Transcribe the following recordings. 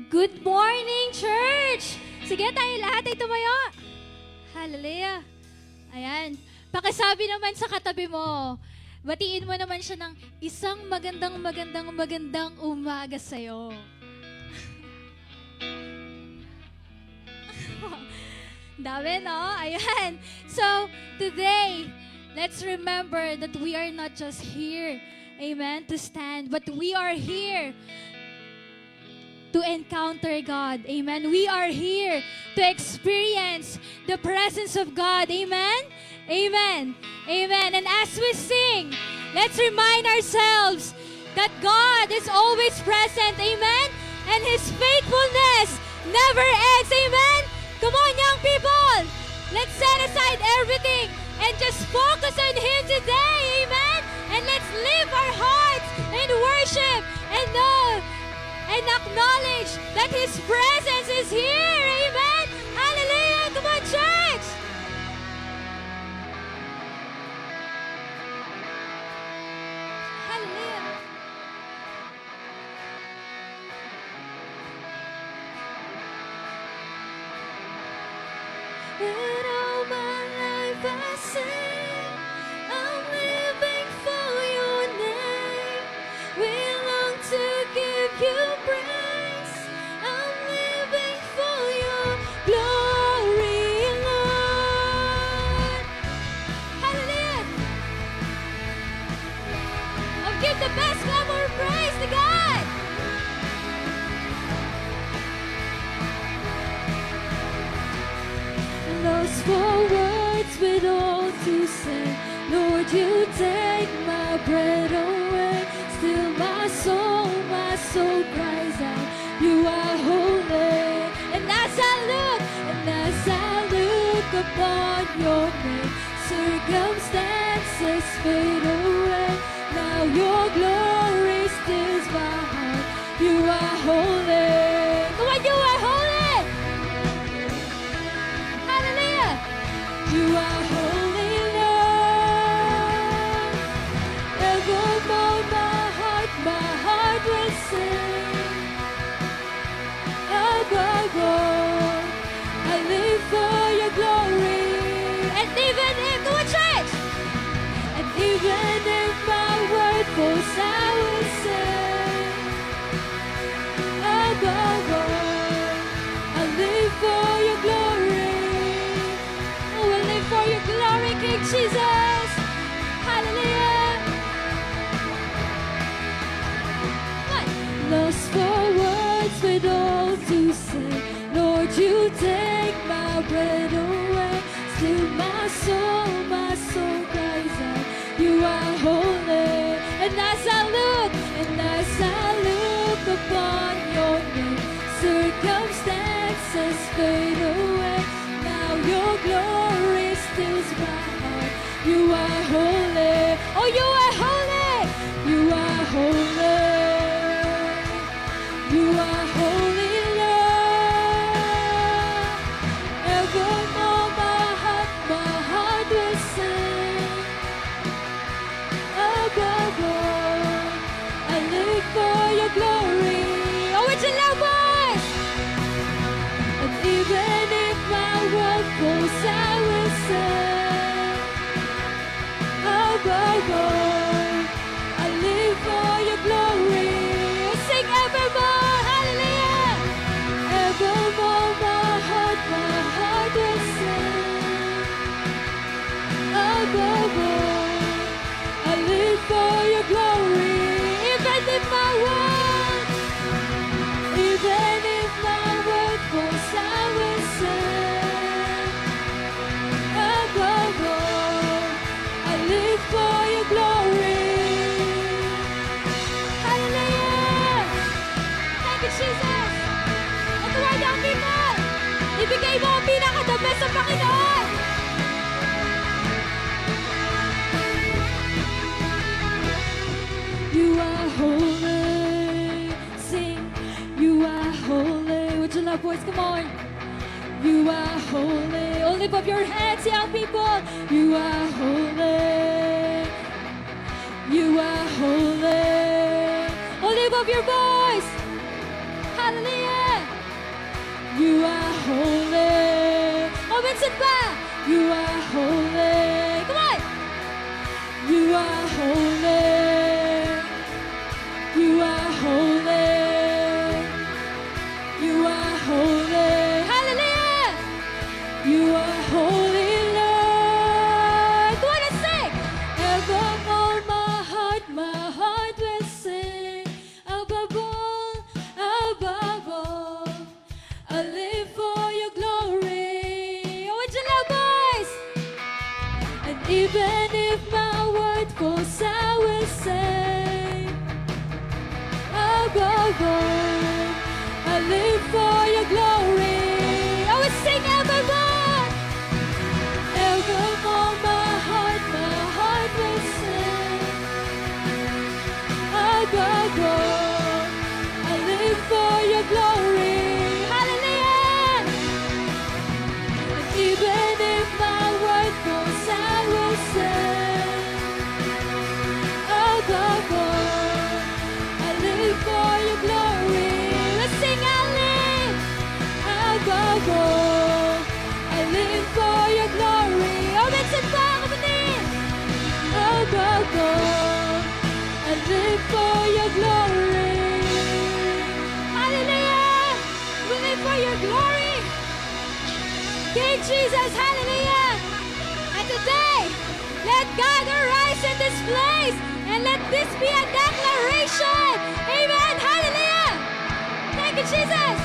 Good morning, church! Sige, tayo lahat ay tumayo. Hallelujah. Ayan. Pakisabi naman sa katabi mo. Batiin mo naman siya ng isang magandang umaga sa'yo. Dami, no? Ayan. So, today, let's remember that we are not just here, amen, to stand, but we are here to encounter God. Amen. We are here to experience the presence of God. Amen. Amen. Amen. And as we sing, let's remind ourselves that God is always present. Amen. And His faithfulness never ends. Amen. Come on, young people. Let's set aside everything and just focus on Him today. Amen. And let's live our hearts in worship and know and acknowledge that His presence is here. Amen. Hallelujah. Come on, church. Hallelujah. With all my life I sing, I'm living for Your name. We long to give You praise. I'm living for Your glory, Lord. Hallelujah. Oh, give the best clap or praise to God. Lost for words with all to say. Lord, You take my breath away. Still my soul cries out, You are holy. And as I look upon Your name, circumstances fade away. Now Your glory stills my heart. You are holy. Come on, You are holy. You are holy, Lord. Evermore my heart will sing. Above all, I live for Your glory. And even if, come on, church! And even if my word falls, I will sing. Above all, I live for Your glory. For Your glory, King Jesus. Hallelujah. What? Lost for words with all to say. Lord, You take my breath away. Still my soul cries out, You are holy. And as I look upon Your name, circumstances fade away. Now Your glory stills my heart. You are holy. Oh, You are holy. You are holy. You are holy, Lord. Evermore my heart will sing. Above all, I live for Your glory. Oh, it's a loud voice. And even if my world falls, I will sing. Above all, I live for Your glory. Sing evermore, hallelujah. Evermore my heart will sing. Above all, I live for Your glory. Even if my world falls, I will sing. Above all, I live for Your glory. Hallelujah! Thank you, Jesus! Ito ay ang people! Ibigay mo ang pinaka-the best sa Panginoon! You are holy. Sing, You are holy. Would you love voice? Come on. You are holy. Oh, lift up your hands, young people. You are holy. You are holy. Oh, lift up your voice. Hallelujah. minsan pa. You are holy. Come on. You are holy. You are holy. You are holy. Hallelujah. You are holy, Lord. Come on and sing. Evermore my heart will sing. Above all, I live for your glory. Oh, it's your love, boys. And even if my word falls, I will say, above all, I live for your glory. I will sing evermore. Evermore my heart will sing. Above all, I live for your glory. Hallelujah. And even if my word falls, I will say, above all, I live for your glory. Let's sing, I live. Above all, I live for your glory. Oh, minsan pa, kapatid. Above all, I live for your glory. Hallelujah. We live for your glory. King Jesus, hallelujah. And today, let God arise in this place. And let this be a declaration. Amen. Hallelujah. Thank you, Jesus.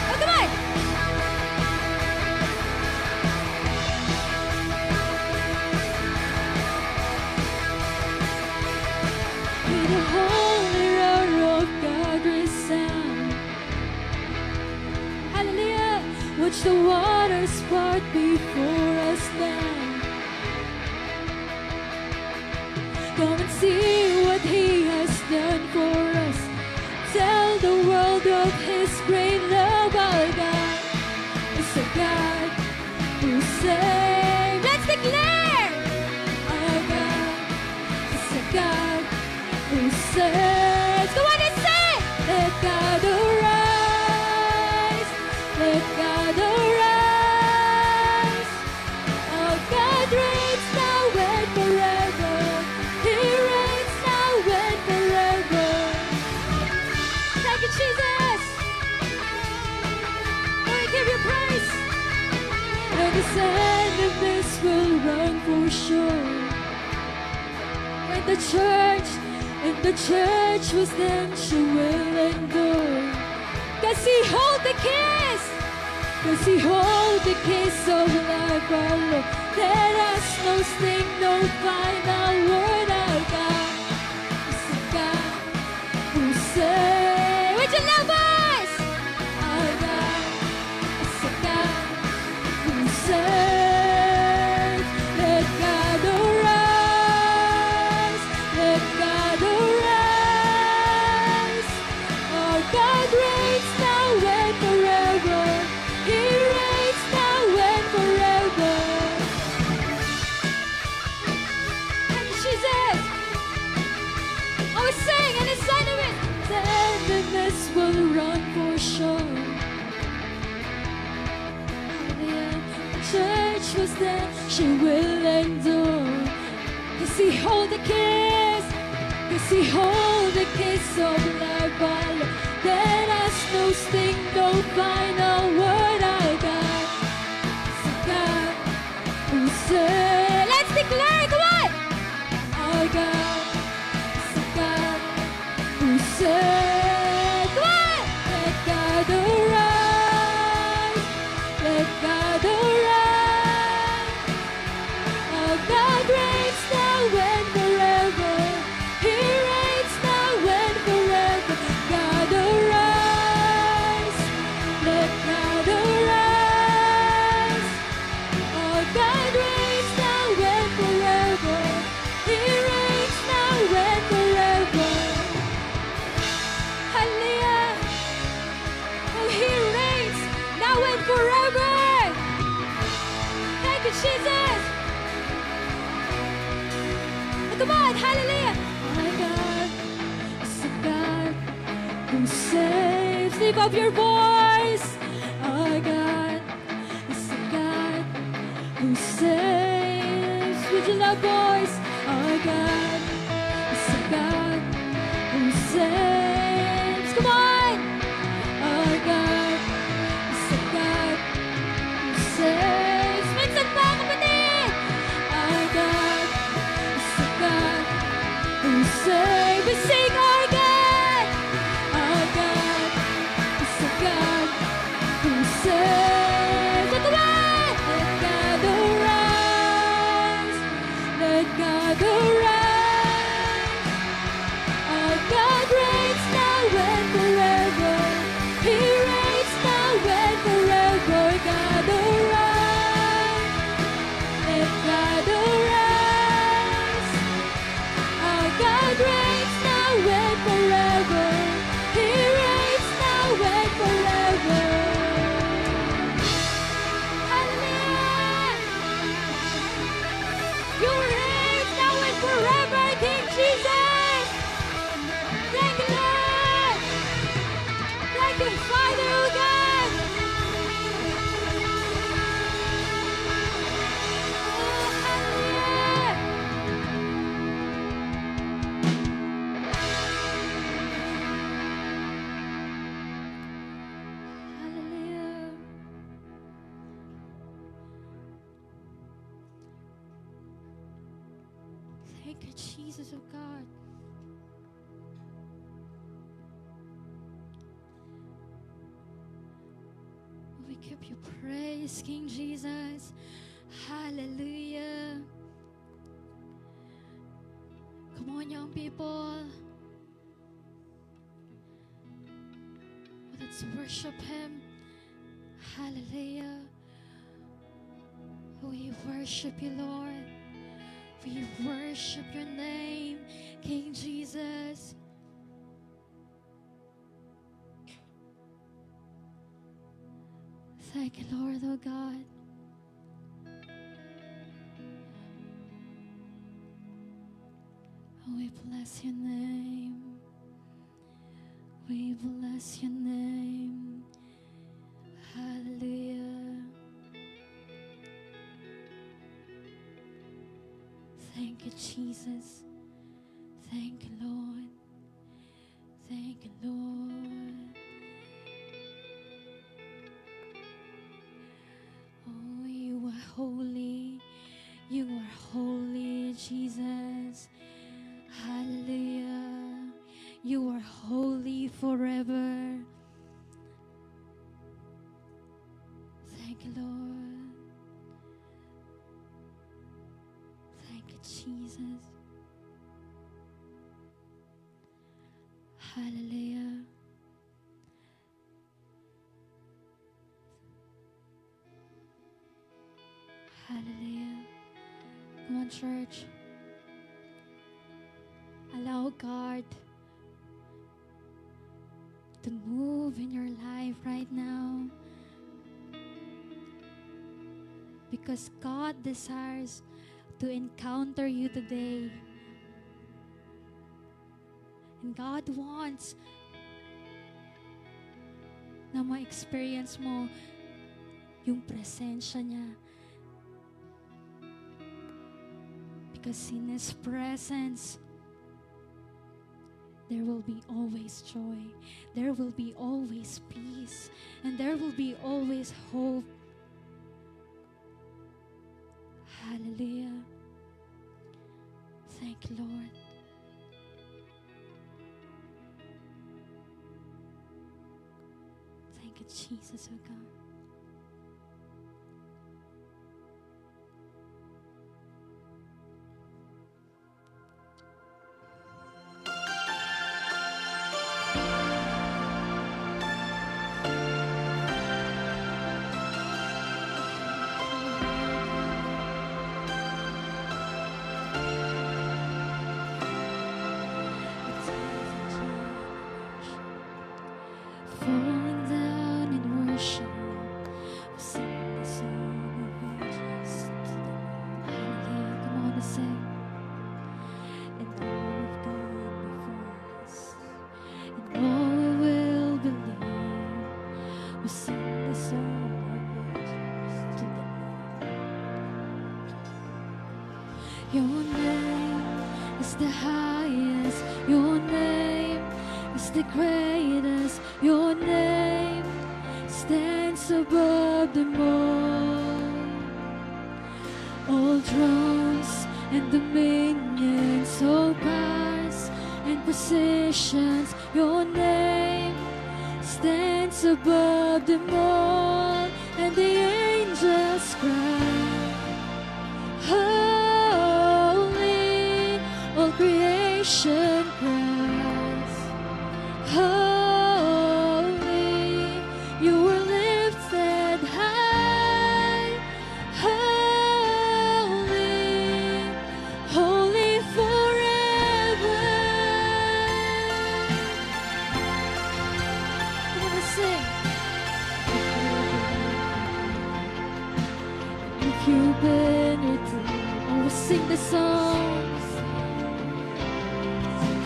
Oh, come on. With the holy roar of God resound. Hallelujah. Watch the waters part before us now. Come and see what He has done for us. Tell the world of His great love. Our God is a God who saves. Let's declare. Our God is a God who saves. Go on and say, let God arise. Let God arise. Our God reigns now and forever. He reigns now and forever. Thank you, Jesus. Lord, we give you praise. And the sand of this will run for sure. When the church was then, she will endure. Cause He hold the keys. Cause He hold the keys of life, our Lord. Let us no sting, no final word. Our God is a God who saves. With your love voice. Our God is a God who saves. Let God arise. Let God arise. Our God reigns now and forever. He reigns now and forever. Thank you, Jesus. I was singing and it's sign of it. Then the mist will run for sure. Hallelujah. The church was there, she will endure. Cause He hold the keys. Cause He hold the keys of life, our Lord. Let us no sting, no final word. Our God is a God who saves. Let's declare it, come on. Our God is a God who saves. Come on. Let God arise. Let God arise. Our God reigns now and forever. He reigns now and forever. God arise. Let God arise. Our God reigns now and forever. He reigns now and forever. Hallelujah. Oh, He reigns now and forever. Thank you, Jesus. Oh, come on, hallelujah. My God is a God who saves. church, lift up your voice. Our God is a God who saves. With your loud voice, our God is a God who saves. Come on! Our God is a God who saves. Minsan pa, kapatid! Our God is a God who saves. We sing our God! Our God is a God who saves. Ito ba? Let God arise. Let God arise. Our God reigns now and forever. He reigns now and forever. God arise. Let God arise. Our God reigns now and forever. He reigns now and forever. Hallelujah! You reign now and forever, King Jesus! Thank you, Lord! Thank you, Father, oh God! Oh, hallelujah! Hallelujah! Thank you, Jesus, oh God. We give you praise, King Jesus. Hallelujah. Come on, young people. Let's worship Him. Hallelujah. We worship you, Lord. We worship your name, King Jesus. Thank you, Lord, oh God. Oh, we bless your name. We bless your name. Hallelujah. Thank you, Jesus. Thank you, Lord. Thank you, Lord. Oh, you are holy. You are holy, Jesus. Hallelujah. You are holy forever. Thank you, Lord. Thank you, Jesus. Hallelujah. Hallelujah. Come on, church. Allow God to move in your life right now. Because God desires to encounter you today. And God wants na ma-experience mo yung presensya niya. Because in His presence, there will be always joy. There will be always peace. And there will be always hope. Hallelujah. Thank you, Lord. Thank you, Jesus, oh God. Falling down in worship, sing the song of ages to the Lord. Hallelujah. Come on and sing. And all of God before us, and all will believe Your name is the highest. Your name is the greatest. Your name stands above them all thrones and dominions, all powers and positions. Your name stands above them all, and the angels cry, holy, all creation cries, holy, you were lifted high, holy, holy forever. Come on, let's sing. If you've been redeemed, oh, we'll sing the songs.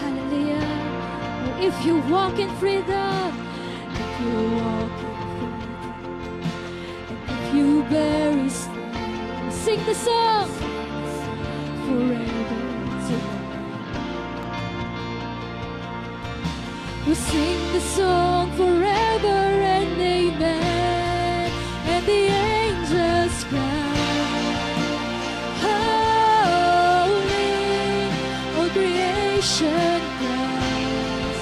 Hallelujah. Oh, if you walk in freedom, if you walk in freedom, and if you bear His name, we'll sing the song forever. We'll sing the song forever and amen, and the angels cry, holy, all creation cries,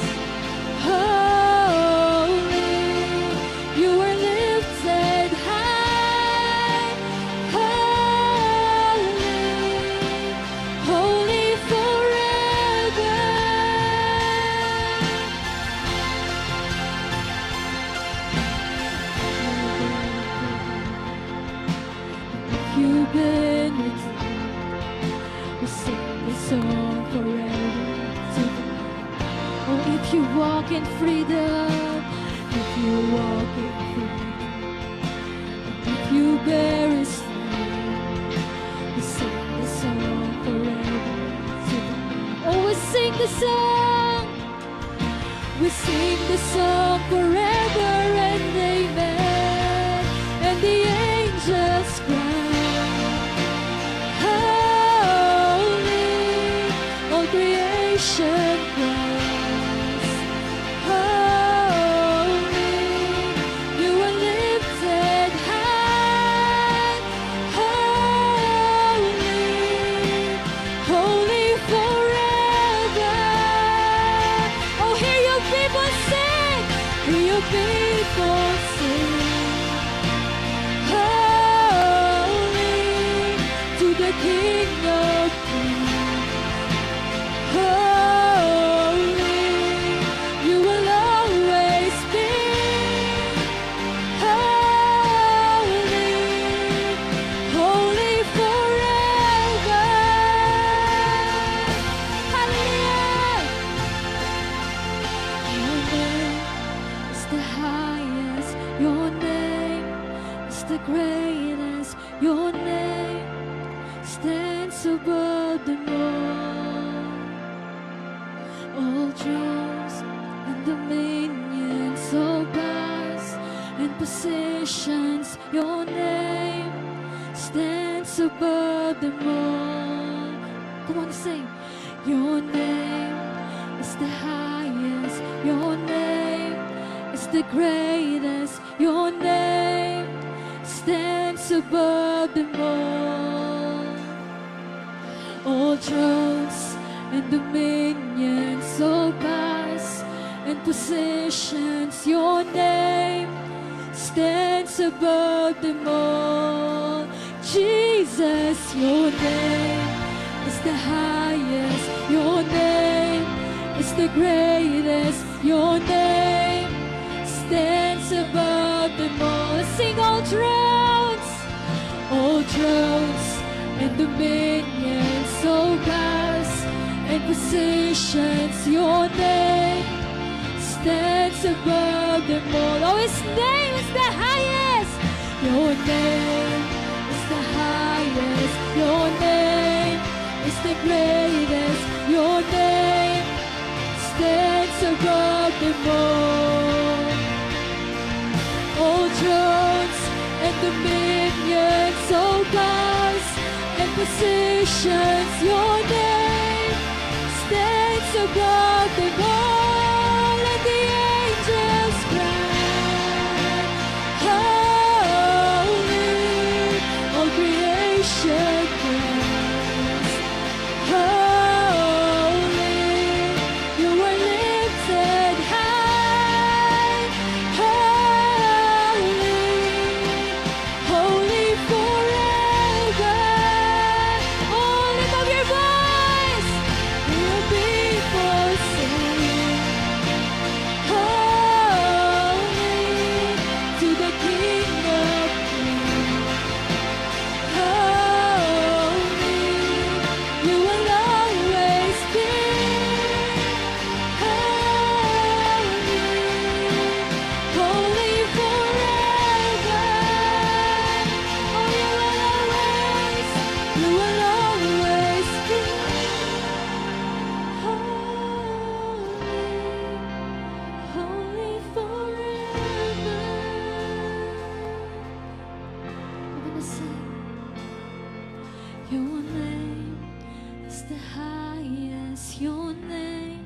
holy, you are lifted high, holy, holy forever. You've been redeemed, we'll sing this song forever. Oh, if you walk in freedom, if you walk in freedom, if you bear His name, we'll sing this song forever. Oh, we'll sing the song, we sing the song forever and amen, and the angels cry, creation cries, holy, you are lifted high, holy, holy forever. Oh, hear your people sing, hear your people sing, holy, to the King of Kings. Holy, you will always be holy, holy forever. Hallelujah. Your name is the highest. Your name is the greatest. Your name stands above them all thrones and dominions, all powers and positions. Your name stands above them all. Come on, sing. Your name is the highest. Your name is the greatest. Your name stands above them all thrones and dominions, all powers and positions. Your name stands above them all. Jesus, your name is the highest. Your name is the greatest. Your name stands above them all. Sing all thrones and dominions, all powers and positions. Your name stands above them all. Oh, His name is the highest. Your name is the highest. Your name is the greatest. Your name stands above them all thrones and dominions, all powers and positions, your name stands above them all, and the angels cry, holy, all creation cries, holy, you are lifted high, holy, holy forever. Oh, lift up your voice. Your people sing, holy, to the King of Kings. Holy, you will always be. Holy, holy forever. Oh, you will always be. Holy, holy forever. We're gonna sing. Your name is the highest. Your name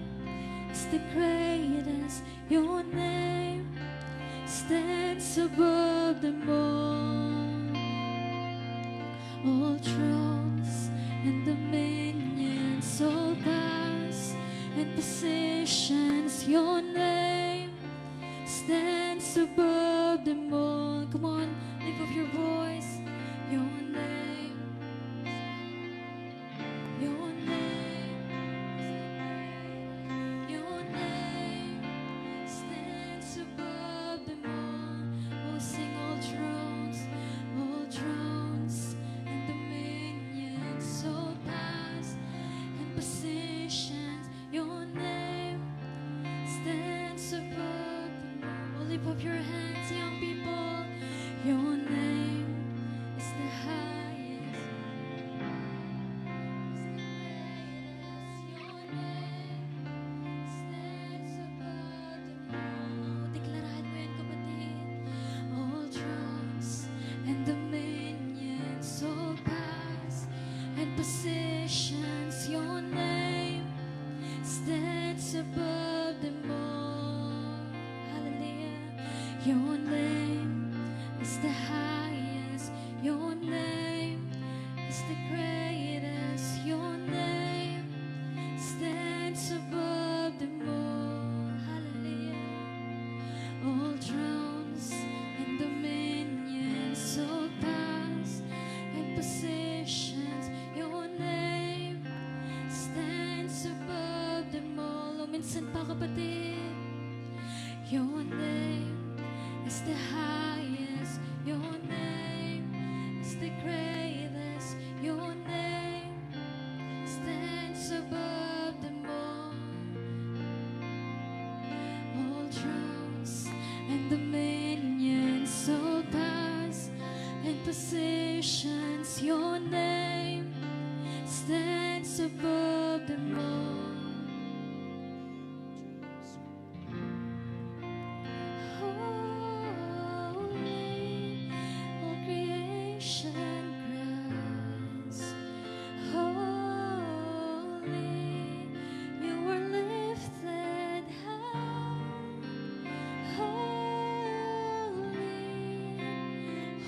is the greatest. Your name stands above them all. All thrones and dominions, all powers and positions. Your name stands above them all. Come on, lift up your voice. Your name, your name, your name stands above them all. Oh, sing all thrones and dominions, all powers and positions. Your name stands above them all. Lift up your hands, young people. Your name is the highest. Your name stands above them all. Deklarahan mo yan, kapatid. All thrones and dominions, all powers and positions. Your name stands above them all. Hallelujah. Your name is the highest. Your name is the greatest. Your name stands above them all. Hallelujah. All thrones and dominions, all powers and positions. Your name stands above them all. O minsan pa, kapatid. Your name is the highest. Your name is the greatest. Your name stands above them all. All thrones and dominions, all powers and positions. Your name stands above them all. Holy, all creation cries, holy, you are lifted high, holy,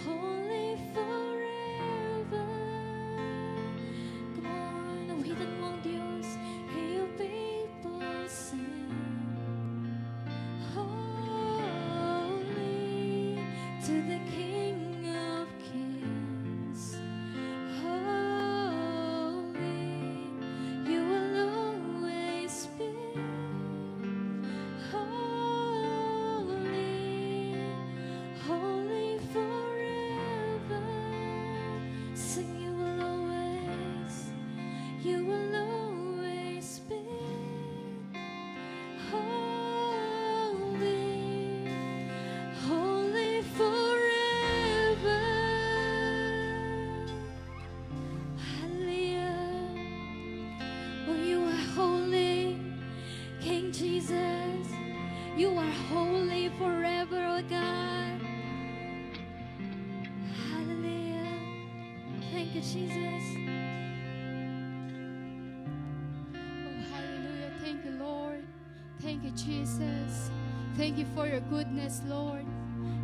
holy forever. Come on, awitan mo Thank you, Jesus. Oh, hallelujah. Thank you, Lord. Thank you, Jesus. Thank you for your goodness, Lord.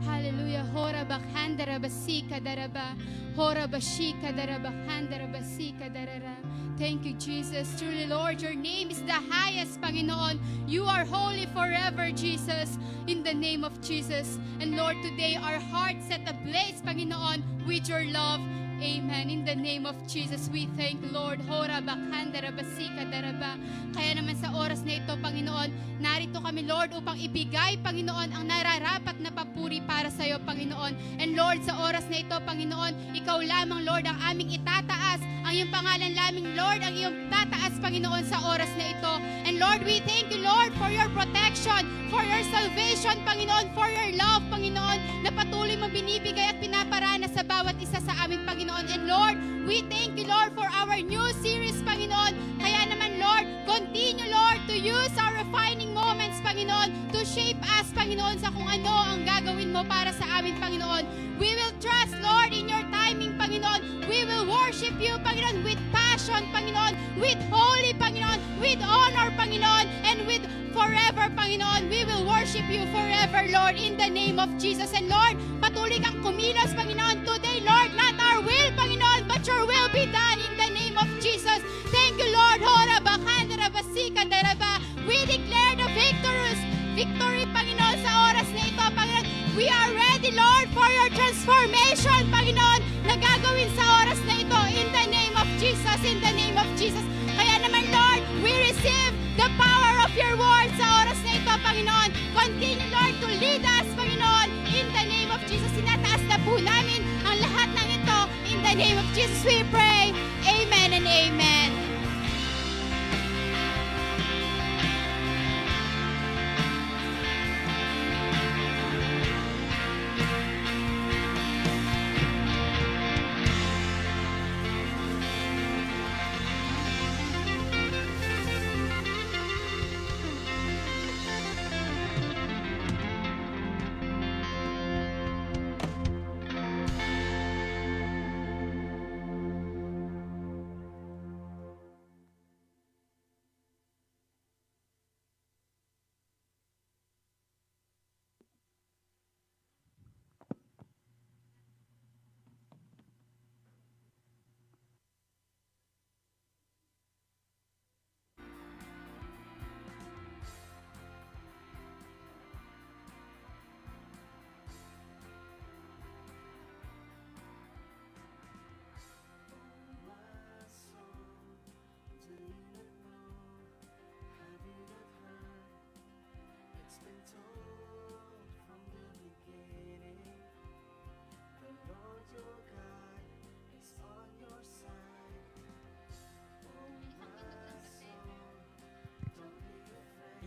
Hallelujah. Hora bakhandara basika daraba. Hora bashika daraba khandara basika darara. Thank you, Jesus. Truly, Lord, your name is the highest, Panginoon. You are holy forever, Jesus, in the name of Jesus. And Lord, today our hearts set ablaze, Panginoon, with your love. Amen. In the name of Jesus, we thank Lord. Hora bakhandara basika daraba. Kaya naman sa oras na ito, Panginoon, narito kami, Lord, upang ibigay, Panginoon, ang nararapat na papuri para sa iyo, Panginoon. And Lord, sa oras na ito, Panginoon, ikaw lamang, Lord, ang aming itataas. Ang iyong pangalan lamang, Lord, ang iyong tataas, Panginoon, sa oras na ito. And Lord, we thank you, Lord, for your protection, for your salvation, Panginoon, for your love, Panginoon, na patuloy mong binibigay at pinaparana sa bawat isa sa aming, Panginoon. And Lord, we thank you, Lord, for our new series, Panginoon. Kaya naman, Lord, continue, Lord, to use our refining moments, Panginoon, to shape us, Panginoon, sa kung ano ang gagawin mo para sa amin, Panginoon. We will trust, Lord, in your timing, Panginoon. We will worship you, Panginoon, with passion, Panginoon, with holy, Panginoon, with honor, Panginoon, and with forever, Panginoon. We will worship you forever, Lord, in the name of Jesus. And Lord, patuloy kang kumilos, Panginoon, today, Lord, not our will, Panginoon, but your will be done in the name of Jesus. Thank you, Lord. Hora bakhandara basika daraba. We declare the victory, Panginoon, sa oras na ito, Panginoon. We are ready, Lord, for your transformation, Panginoon, na gagawin sa oras na ito in the name of Jesus, in the name of Jesus. Kaya naman, Lord, we receive the power of your word sa oras na ito, Panginoon. Continue, Lord, to lead us, Panginoon, in the name of Jesus. Sinataas na po namin ang lahat ng ito. In the name of Jesus, we pray. Amen and amen.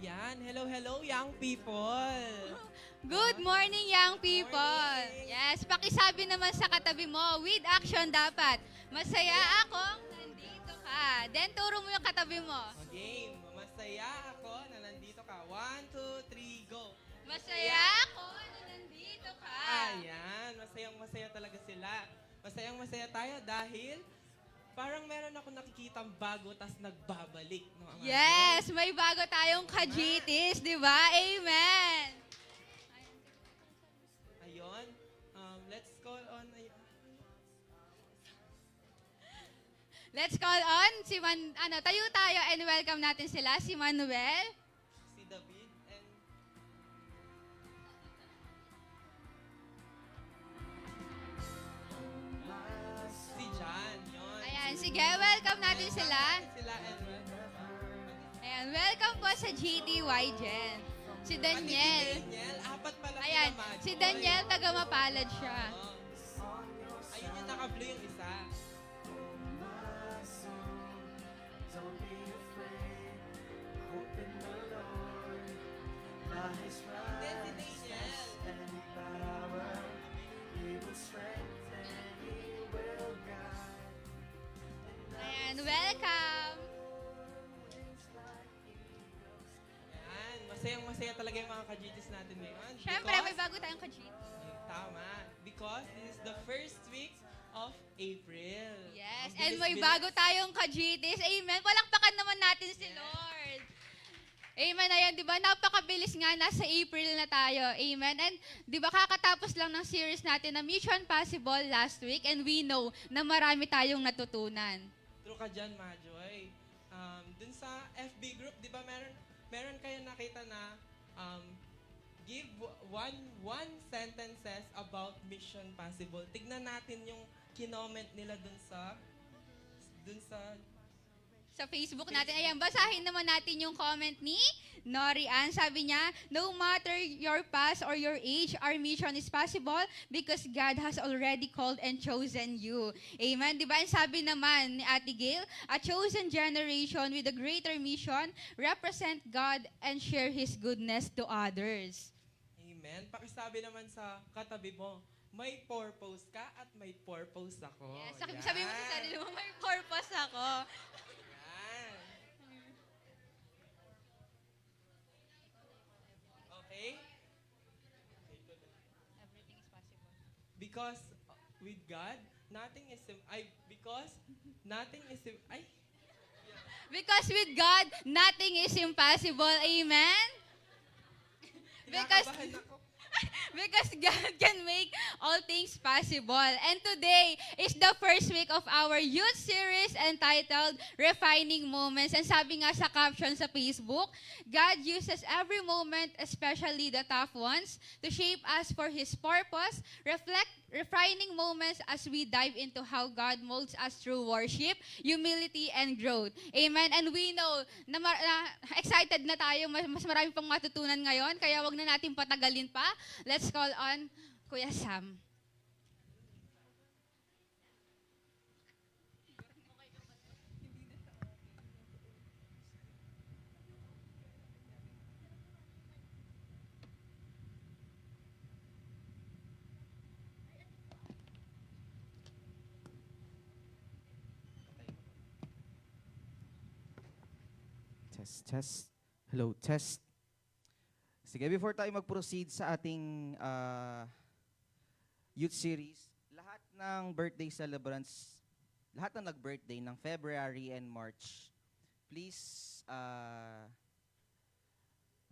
Yan. Hello, hello, young people. Good morning, young people. Morning. Yes, pakisabi naman sa katabi mo, with action dapat. Masaya akong nandito ka. Then, turo mo yung katabi mo. Game. Masaya ako na nandito ka. 1, 2, 3, go. Masaya ako na nandito ka. Ayan. Masayang-masaya talaga sila. Masayang-masaya tayo dahil parang meron ako nakikitang bago tas nagbabalik. No, Yes, may bago tayong kajitis, di ba? Amen. Ayun. Let's call on... Let's call on tayo tayo and welcome natin sila, si Manuel, Si David and... Si John. Yun. Ayan, sige, welcome natin sila. Sila and Ayan, welcome po sa GTY Gen. Si Daniel. Daniel. Apat pala Ayan, sila, Majoy. si Daniel, taga Mapalad siya. Ayun yung naka-blue yung isa. Then si Daniel. Ayan, welcome. Ayan, masayang-masaya talaga yung mga kajitis natin ngayon. Siyempre, may bago tayong kajitis. Tama. Because this is the first week of April. And may bilis-bilis. bago tayong ka-GTs. Amen. Palakpakan naman natin si Lord. Amen. Ayan, di ba? Napakabilis nga. Nasa April na tayo. Amen. And di ba kakatapos lang ng series natin na Mission Possible last week, and we know na marami tayong natutunan. True ka dyan, Majoy. Dun sa FB group, di ba meron kayo nakita na give one sentences about Mission Possible. Tignan natin yung kinoment nila dun sa Sa Facebook natin. Ayan, basahin naman natin yung comment ni Nori Ann. Sabi niya, no matter your past or your age, our mission is possible because God has already called and chosen you. Amen. Di ba? Ang sabi naman ni Ate Gail, a chosen generation with a greater mission represent God and share His goodness to others. Amen. Pakisabi naman sa katabi mo, may purpose ka at may purpose ako. Yes, sabi mo sa sarili mo, may purpose ako. Yan. Okay? Everything is possible. Because with God, nothing is because nothing is Because with God, nothing is impossible. Amen? Because kinakabahan ako. Because God can make all things possible. And today is the first week of our youth series entitled Refining Moments. And sabi nga sa caption sa Facebook, God uses every moment, especially the tough ones, to shape us for His purpose, refining moments as we dive into how God molds us through worship, humility, and growth. Amen. And we know na excited na tayo, mas marami pang matutunan ngayon, kaya wag na natin patagalin pa. Let's call on Kuya Sam. Test. Hello, test. Sige, before tayo mag-proceed sa ating youth series, lahat ng birthday celebrants, lahat ng nag-birthday ng February and March, please,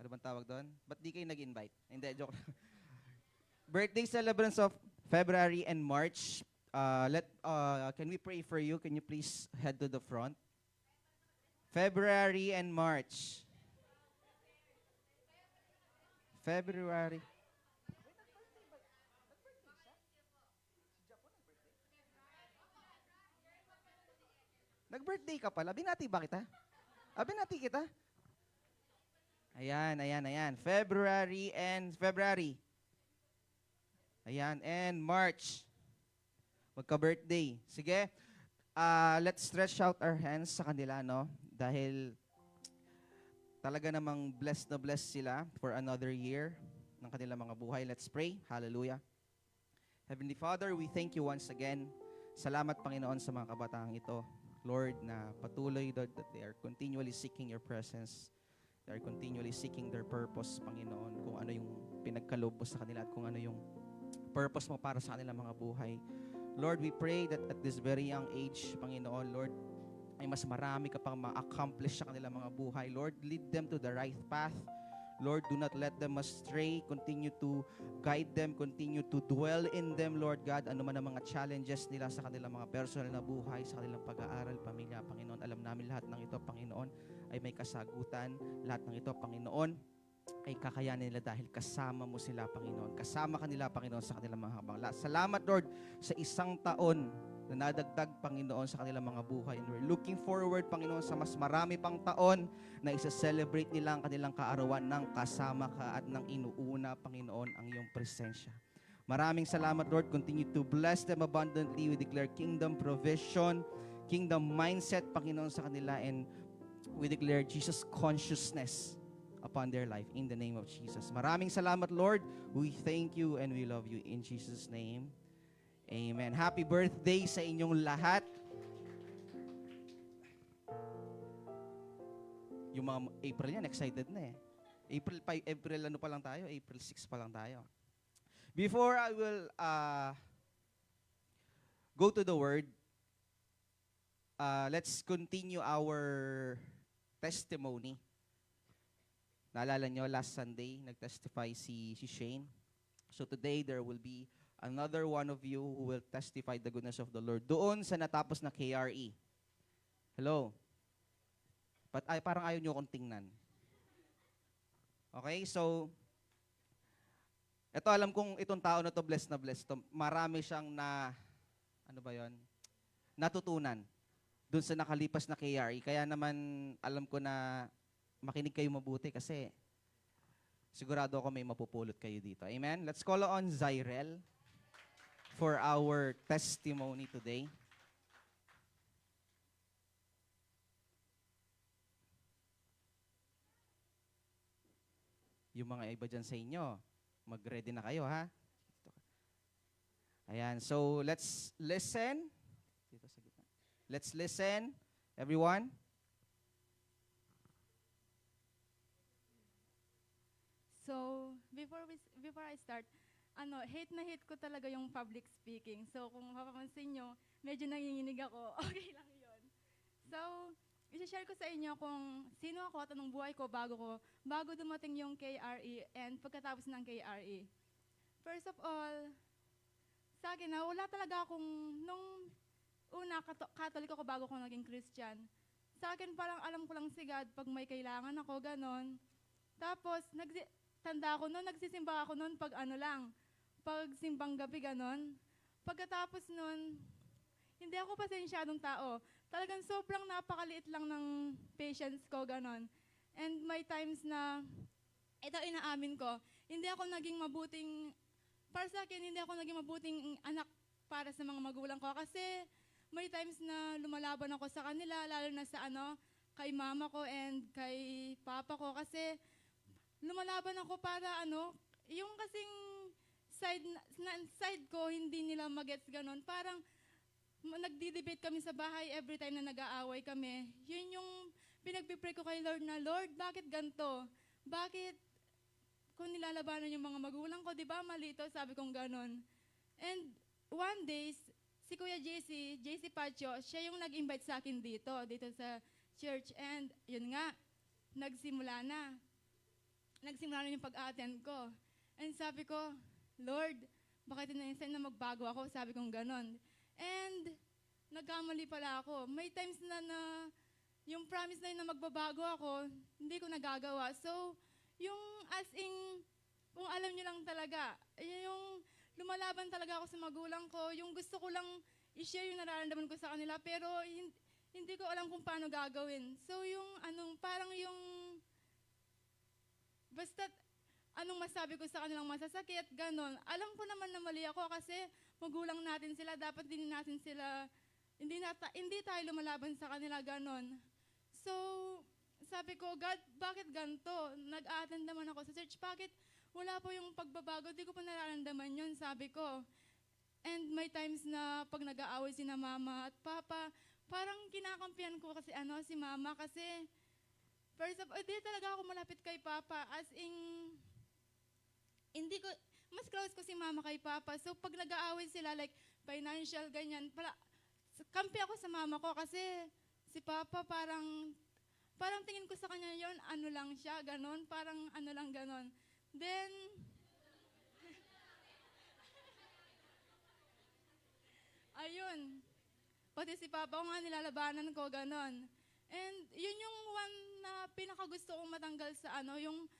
ano bang tawag doon? Ba't di kayo nag-invite? Hindi, joke lang. Birthday celebrants of February and March, can we pray for you? Can you please head to the front? February and March. February. Nag-birthday ka pala. Binati ba kita? Binati kita? Ayan. February. Ayan, and March. Magka-birthday. Sige. Let's stretch out our hands sa kanila, no? Dahil talaga namang blessed na blessed sila for another year ng kanilang mga buhay. Let's pray. Hallelujah. Heavenly Father, we thank you once again. Salamat, Panginoon, sa mga kabataang ito. Lord, na patuloy, Lord, that they are continually seeking your presence. They are continually seeking their purpose, Panginoon, kung ano yung pinagkaloob mo sa kanila at kung ano yung purpose mo para sa kanilang mga buhay. Lord, we pray that at this very young age, Panginoon, Lord, ay mas marami ka pang ma-accomplish sa kanilang mga buhay. Lord, lead them to the right path. Lord, do not let them astray. Continue to guide them. Continue to dwell in them, Lord God. Ano man ang mga challenges nila sa kanilang mga personal na buhay, sa kanilang pag-aaral, pamilya, Panginoon. Alam namin lahat ng ito, Panginoon, ay may kasagutan. Lahat ng ito, Panginoon, ay kakayanin nila dahil kasama mo sila, Panginoon. Kasama ka nila, Panginoon, sa kanilang mga habang. Salamat, Lord, sa isang taon na nadagdag, Panginoon, sa kanilang mga buhay. And we're looking forward, Panginoon, sa mas marami pang taon na isa-celebrate nila ang kanilang kaarawan ng kasama ka at ng inuuna, Panginoon, ang iyong presensya. Maraming salamat, Lord. Continue to bless them abundantly. We declare kingdom provision, kingdom mindset, Panginoon, sa kanila, and we declare Jesus consciousness upon their life in the name of Jesus. Maraming salamat, Lord. We thank you and we love you in Jesus' name. Amen. Happy birthday sa inyong lahat. Yung mga April yan, excited na eh. April ano pa lang tayo? April 6 pa lang tayo. Before I will go to the word, let's continue our testimony. Naalala nyo, last Sunday, nag-testify si Shane. So today, there will be another one of you who will testify the goodness of the Lord doon sa natapos na KRE. Hello? Parang ayaw nyo akong tingnan. Okay, so, ito alam kong itong tao na to, blessed na blessed to. Marami siyang natutunan doon sa nakalipas na KRE. Kaya naman, alam ko na makinig kayo mabuti kasi sigurado ako may mapupulot kayo dito. Amen? Let's call on Zyrel for our testimony today. Yung mga iba dyan sa inyo, mag-ready na kayo, ha? Ayan, so let's listen. Dito sa gitna. Let's listen, everyone. So, before I start, hate na hate ko talaga yung public speaking. So, kung mapapansin nyo, medyo nanginginig ako. Okay lang yun. So, i-share ko sa inyo kung sino ako at anong buhay ko bago dumating yung KRE and pagkatapos ng KRE. First of all, sa akin wala talaga akong, nung una, Catholic ako bago ako naging Christian. Sa akin, parang alam ko lang si God pag may kailangan ako, ganon. Tapos, tanda ako noon, nagsisimba ako noon pag pag simbang gabi, ganon. Pagkatapos noon, hindi ako pasensyadong tao. Talagang sobrang napakaliit lang ng patience ko, ganon. And may times na, ito inaamin ko, hindi ako naging mabuting, para sa akin, hindi ako naging mabuting anak para sa mga magulang ko. Kasi may times na lumalaban ako sa kanila, lalo na sa kay mama ko and kay papa ko. Kasi lumalaban ako para yung kasing side ko, hindi nila magets ganon. Parang nagdi-debate kami sa bahay every time na nag-aaway kami. Yun yung pinagpipray ko kay Lord na, Lord, bakit ganito? Bakit kung nilalabanan yung mga magulang ko, di ba mali ito? Sabi kong ganon. And one day, si Kuya JC Pacho, siya yung nag-invite sa akin dito sa church. And yun nga, nagsimula na yung pag-attend ko. And sabi ko, Lord, bakit na-insign na magbago ako? Sabi kong ganon. And nagkamali pala ako. May times na yung promise na yun na magbabago ako, hindi ko nagagawa. So, yung as in, kung alam nyo lang talaga, yung lumalaban talaga ako sa magulang ko, yung gusto ko lang i-share yung nararamdaman ko sa kanila, pero hindi ko alam kung paano gagawin. So, yung parang yung basta anong masabi ko sa kanilang masasakit, ganon. Alam ko naman na mali ako kasi magulang natin sila, dapat din natin sila, hindi tayo lumalaban sa kanila, ganon. So, sabi ko, God, bakit ganito? Nag-a-attend naman ako sa church, bakit wala po yung pagbabago? Di ko pa nararamdaman yun, sabi ko. And may times na pag nag-aaway si na mama at papa, parang kinakampihan ko kasi si mama kasi first of all, di talaga ako malapit kay Papa. As in, mas close ko si Mama kay Papa. So, pag nag-aaway sila, like, financial, ganyan, kampi ako sa Mama ko kasi si Papa parang tingin ko sa kanya yon lang siya, ganon, parang lang ganon. Then, ayun, pati si Papa ko nga nilalabanan ko, ganon. And yun yung one na pinakagusto kong matanggal sa yung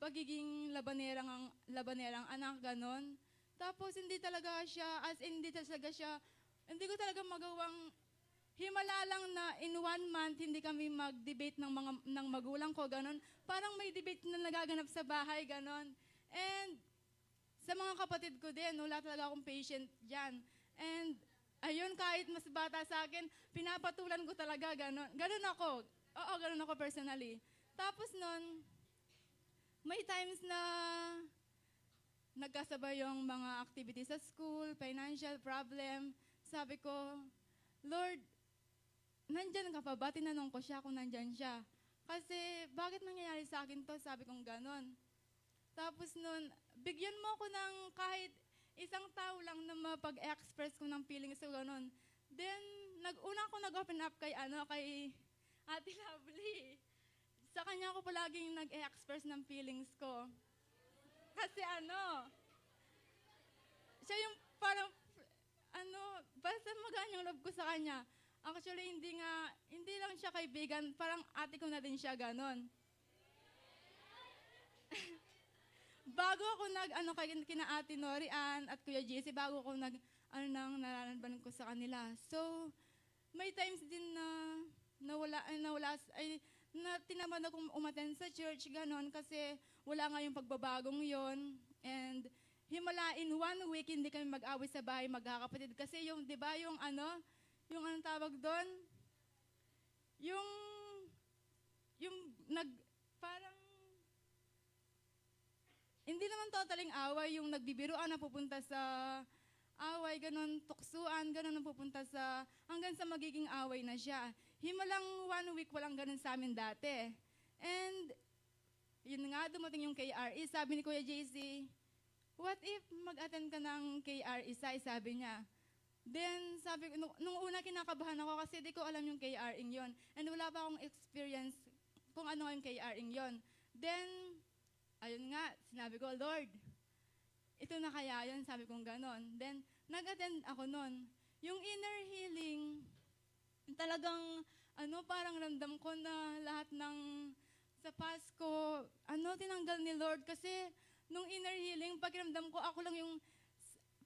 pagiging labanerang anak, ganon. Tapos hindi talaga siya, hindi ko talaga magawang, himala lang na in 1 month hindi kami mag-debate ng magulang ko, ganon. Parang may debate na nagaganap sa bahay, ganon. And sa mga kapatid ko din, wala talaga akong patient dyan. And ayun, kahit mas bata sa akin, pinapatulan ko talaga, gano'n. Gano'n ako. Oo, gano'n ako personally. Tapos nun, may times na nagkasabay yung mga activities sa school, financial problem. Sabi ko, Lord, nandyan ka pa ba? Tinanong ko siya kung nandyan siya. Kasi, bakit nangyayari sa akin to? Sabi kong gano'n. Tapos nun, bigyan mo ko ng kahit isang tao lang na mapag-express ko ng feelings ko, gano'n. Then, una ako nag-open up kay Ate Lovely. Sa kanya ako palaging nag-express ng feelings ko. Kasi siya yung parang, basta magaan yung love ko sa kanya. Actually, hindi lang siya kaibigan, parang ate ko na din siya, ganon. Bago ako kina Ate Norian at Kuya JC, bago ako nang nararamdaman ko sa kanila. So, may times din na tinamad akong umattend sa church, ganon, kasi wala nga yung pagbabagong yon. And himala in 1 week, hindi kami mag-away sa bahay, magkakapatid. Kasi yung, di ba, yung anong tawag doon? Parang, hindi naman totaling away, yung nagbibiruan na pupunta sa away, ganon, tuksuan, ganon na pupunta sa, hanggang sa magiging away na siya. Himalang 1 week, walang ganon sa amin dati. And, yun nga, dumating yung KRE, sabi ni Kuya JC, what if mag-attend ka ng KRE, sabi niya. Then, sabi ko, nung una kinakabahan ako kasi di ko alam yung KRE yon. And wala pa akong experience kung ano yung KRE yon. Then, ayun nga, sinabi ko, Lord, ito na kaya yun, sabi kong ganon. Then, nag-attend ako nun. Yung inner healing, talagang, parang ramdam ko na lahat ng sa Pasko, tinanggal ni Lord. Kasi, nung inner healing, pakiramdam ko, ako lang yung,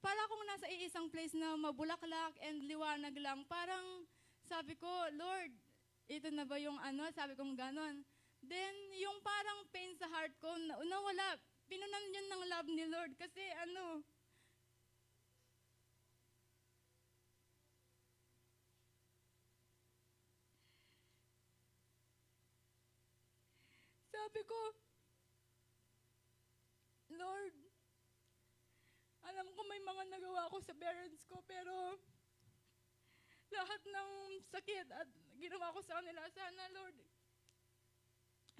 para akong nasa iisang place na mabulaklak and liwanag lang. Parang, sabi ko, Lord, ito na ba yung sabi kong ganon. Then, yung parang pain sa heart ko, nawala. Pinunan yun ng love ni Lord. Kasi sabi ko, Lord, alam ko may mga nagawa ko sa parents ko, pero lahat ng sakit at ginawa ko sa kanila, sana, Lord,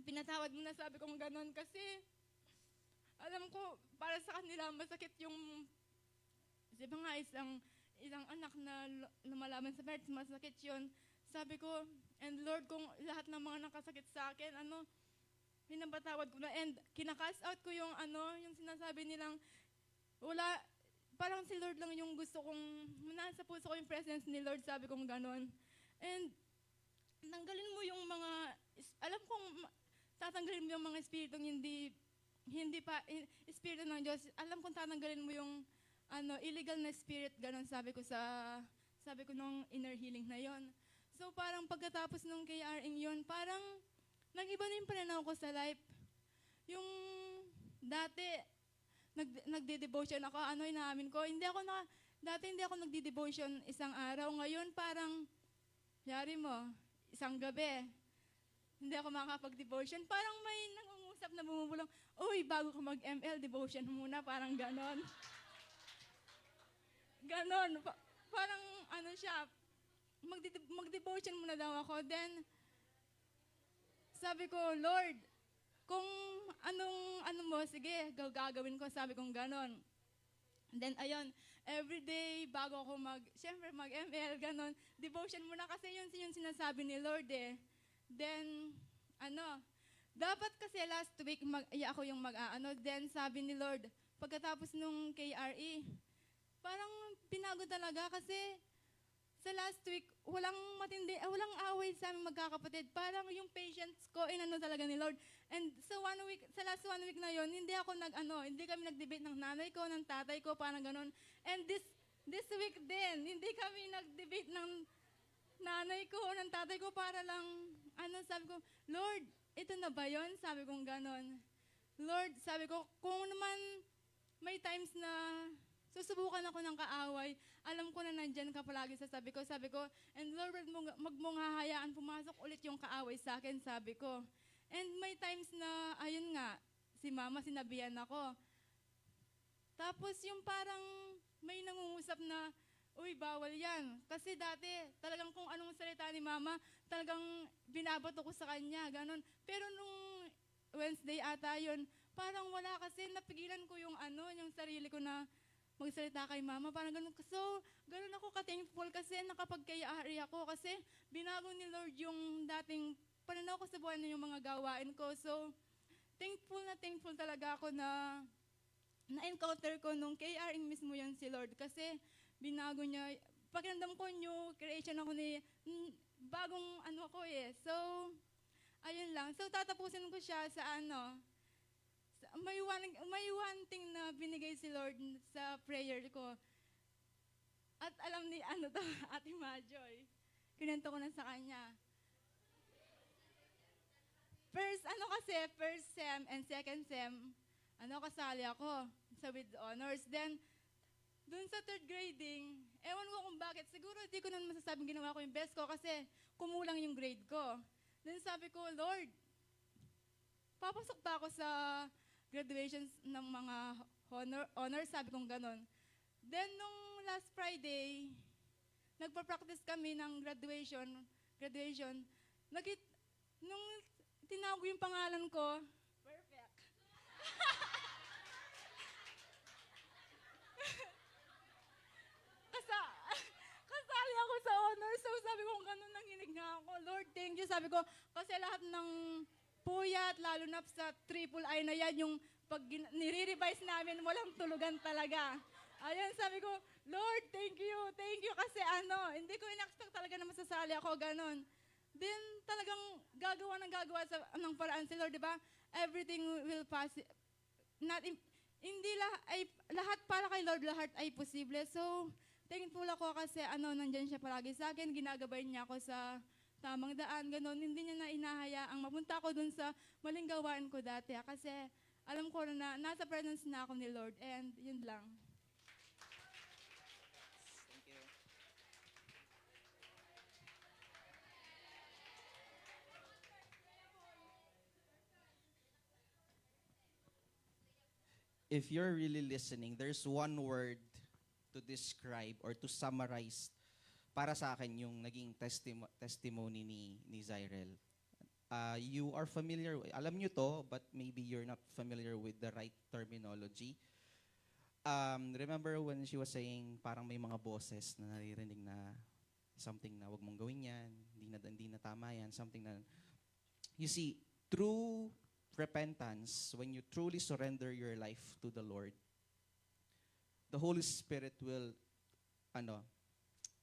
pinatawad mo na, sabi kong ganon. Kasi, alam ko, para sa kanila, masakit yung, di ba nga, isang anak na lumalaban sa parents, masakit yun. Sabi ko, and Lord, kung lahat ng mga nakasakit sa akin, pinapatawad ko na, and kinakast out ko yung yung sinasabi nilang, wala, parang si Lord lang yung gusto kong, nasa puso ko yung presence ni Lord, sabi kong ganon. And, tanggalin mo yung mga, alam kong, tatanggalin mo yung mga espiritong hindi espiritu ng Diyos. Alam kong tatanggalin mo yung, illegal na spirit, ganon, sabi ko nung inner healing na yon. So, parang pagkatapos nung KRing yon, parang, nag-iba na yung pananaw ko sa life. Yung, dati, nagde-devotion ako, inaamin ko, dati hindi ako nagde-devotion isang araw. Ngayon, parang, yari mo, isang gabi, hindi ako makakapag-devotion. Parang may nangungusap na bumubulong, uy, bago ka mag-ML, devotion muna, parang ganon. Ganon, parang siya, mag-devotion muna daw ako. Then, sabi ko, Lord, kung anong mo, sige, gagawin ko, sabi kong ganon. Then, ayun, everyday, bago ako syempre mag-ML, ganon, devotion muna kasi yun sinasabi ni Lord eh. Then, dapat kasi last week, ako yung then sabi ni Lord, pagkatapos nung KRE, parang pinago talaga kasi sa last week, walang away sa aming magkakapatid. Parang yung patience ko, talaga ni Lord. And sa last 1 week na yon, hindi kami nag-debate ng nanay ko, ng tatay ko, parang ganon. And this week din, hindi kami nag-debate ng nanay ko, ng tatay ko, para lang, sabi ko, Lord, ito na ba yon? Sabi kong ganon. Lord, sabi ko, kung naman may times na susubukan ako ng kaaway, alam ko na nandyan ka palagi sa sabi ko, and Lord, wag mong hahayaan pumasok ulit yung kaaway sa akin, sabi ko. And may times na, ayun nga, si Mama sinabihan ako. Tapos yung parang may nangungusap na, uy, bawal yan. Kasi dati, talagang kung anong salita ni Mama, talagang binabato ko sa kanya, ganon. Pero nung Wednesday ata yun, parang wala kasi napigilan ko yung yung sarili ko na magsalita kay mama, parang ganun. So, ganun ako ka-thankful kasi nakapagkayari ako kasi binago ni Lord yung dating pananaw ko sa buhay na yung mga gawain ko. So, thankful talaga ako na na-encounter ko nung KRing mismo yan si Lord kasi binago niya, pakiramdam ko new creation ako ni, bagong ano ako eh. So, ayun lang. So, tatapusin ko siya sa may one thing na binigay si Lord sa prayer ko. At alam ni Ate Majoy, kinento ko na sa kanya. First sem and second sem, kasali ako sa with honors. Then, dun sa third grading, ewan ko kung bakit, siguro hindi ko na masasabing ginawa ko yung best ko kasi kumulang yung grade ko. Then sabi ko, Lord, papasok pa ako sa graduations ng mga honors, sabi kong ganon. Then, nung last Friday, nagpa-practice kami ng graduation, nung tinago yung pangalan ko, perfect. Kasali ako sa honors, so sabi ko, ganun nanginig nga ako. Lord, thank you. Sabi ko, kasi lahat ng puyat, lalo na sa triple I na yan, yung pag nire-revise namin, walang tulugan talaga. Ayun, sabi ko, Lord, thank you kasi hindi ko in-expect talaga na masasali ako, ganun. Then, talagang gagawa ng paraan si Lord, di ba? Everything will pass. Hindi lahat para kay Lord, lahat ay posible. So, thankful ako kasi nandyan siya palagi sa akin, ginagabay niya ako sa tamang daan, ganun. Hindi niya na inahayaang mapunta ako dun sa maling gawain ko dati. Kasi alam ko na nasa presence na ako ni Lord. And yun lang. Thank you. If you're really listening, there's one word to describe or to summarize para sa akin yung naging testimony ni Zyrel. You are familiar, alam nyo to, but maybe you're not familiar with the right terminology. Remember when she was saying parang may mga boses na naririnig na something na wag mong gawin yan, hindi na tama yan, something na, you see, true repentance, when you truly surrender your life to the Lord, the Holy Spirit will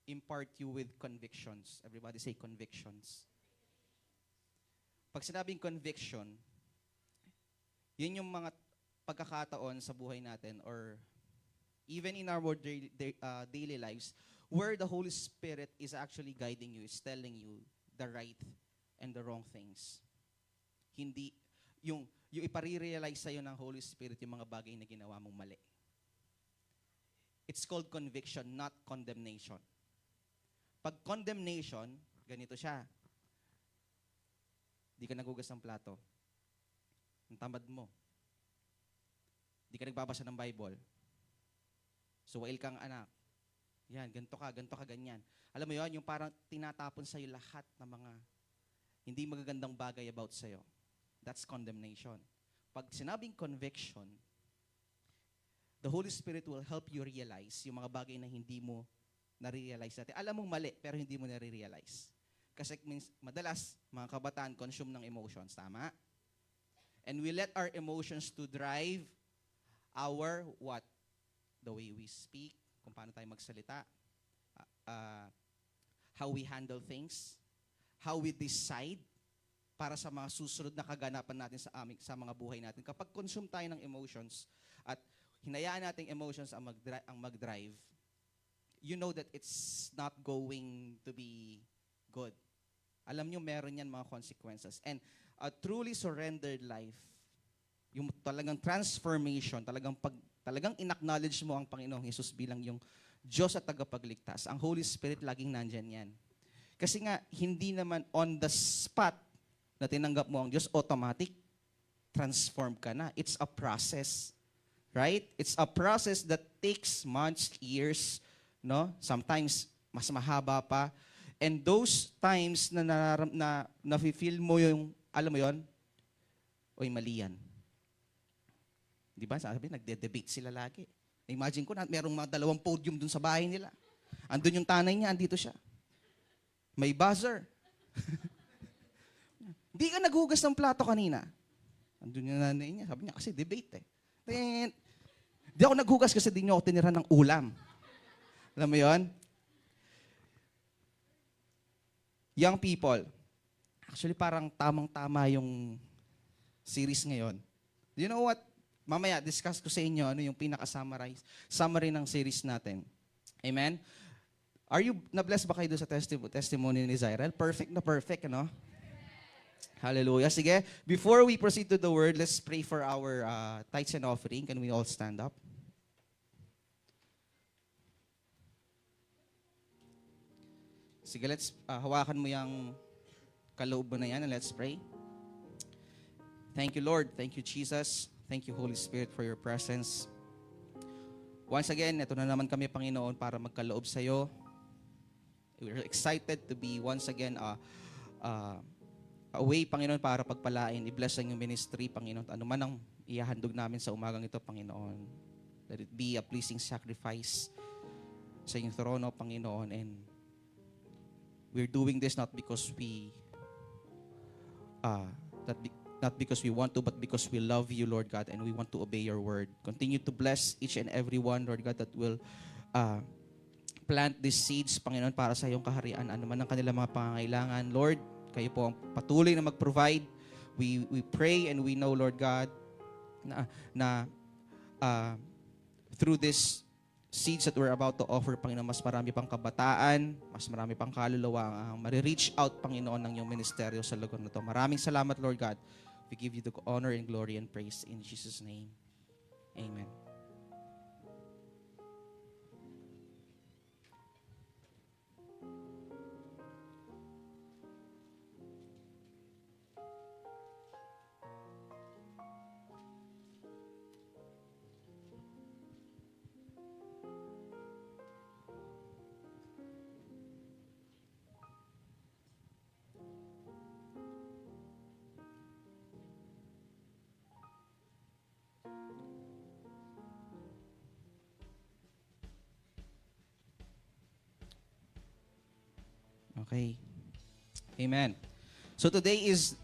impart you with convictions. Everybody say convictions. Pag sinabing conviction, yun yung mga pagkakataon sa buhay natin or even in our daily lives where the Holy Spirit is actually guiding you, is telling you the right and the wrong things. Hindi, yung ipare-realize sa'yo ng Holy Spirit yung mga bagay na ginawa mong mali. It's called conviction, not condemnation. Pag condemnation, ganito siya. Di ka nagugas ng plato. Ang tamad mo. Di ka nagbabasa ng Bible. Suwail kang anak. Yan, ganito ka, ganyan. Alam mo yun, yung parang tinatapon sa'yo lahat ng mga hindi magagandang bagay about sa'yo. That's condemnation. Pag sinabing conviction, the Holy Spirit will help you realize yung mga bagay na hindi mo nare-realize natin. Alam mong mali, pero hindi mo nare-realize. Kasi madalas, mga kabataan, consume ng emotions. Tama? And we let our emotions to drive our what? The way we speak, kung paano tayo magsalita, how we handle things, how we decide para sa mga susunod na kaganapan natin sa mga buhay natin. Kapag consume tayo ng emotions at hinayaan nating emotions ang mag-drive, you know that it's not going to be good. Alam nyo, meron yan mga consequences. And a truly surrendered life, yung talagang transformation, talagang in-acknowledge mo ang Panginoong Jesus bilang yung Diyos at tagapagligtas. Ang Holy Spirit laging nandyan yan. Kasi nga, hindi naman on the spot na tinanggap mo ang Diyos, automatic, transform ka na. It's a process. Right? It's a process that takes months, years, no? Sometimes, mas mahaba pa. And those times na nafe-feel mo yung, alam mo yon, oy, mali yan. Di ba? Sabi, nagde-debate sila lagi. Imagine ko na merong mga 2 podium dun sa bahay nila. Andun yung tanay niya, andito siya. May buzzer. Di ka naghugas ng plato kanina. Andun yung nanay niya. Sabi niya, kasi debate eh. Di ako naghugas kasi di niyo ako tinira ng ulam. Alam mo yon? Young people, actually parang tamang-tama yung series ngayon. Do you know what? Mamaya, discuss ko sa inyo ano yung summary ng series natin. Amen? Are you, na-bless ba kayo doon sa testimony ni Zyrel? Perfect na perfect, ano? Hallelujah. Sige, before we proceed to the word, let's pray for our tithes and offering. Can we all stand up? Sige, let's hawakan mo yung kaloob mo na yan and let's pray. Thank you, Lord. Thank you, Jesus. Thank you, Holy Spirit, for your presence. Once again, ito na naman kami, Panginoon, para magkaloob sa iyo. We're excited to be once again away, Panginoon, para pagpalain, i-bless ang iyong ministry, Panginoon. Ano man ang ihahandog namin sa umagang ito, Panginoon. Let it be a pleasing sacrifice sa iyong trono, Panginoon. And we're doing this not because not because we want to, but because we love you, Lord God, and we want to obey your word. Continue to bless each and every one, Lord God, that will plant these seeds, Panginoon, para sa iyong kaharian. Ano man ang kanilang mga pangangailangan, Lord, kayo po ang patuloy na mag-provide. We pray and we know, Lord God, na through this seeds that we're about to offer, Panginoon, mas marami pang kabataan, mas marami pang kaluluwa ang marireach out, Panginoon, ng iyong ministeryo sa lugar na ito. Maraming salamat, Lord God. We give you the honor and glory and praise in Jesus' name. Amen. Okay. Amen. So today is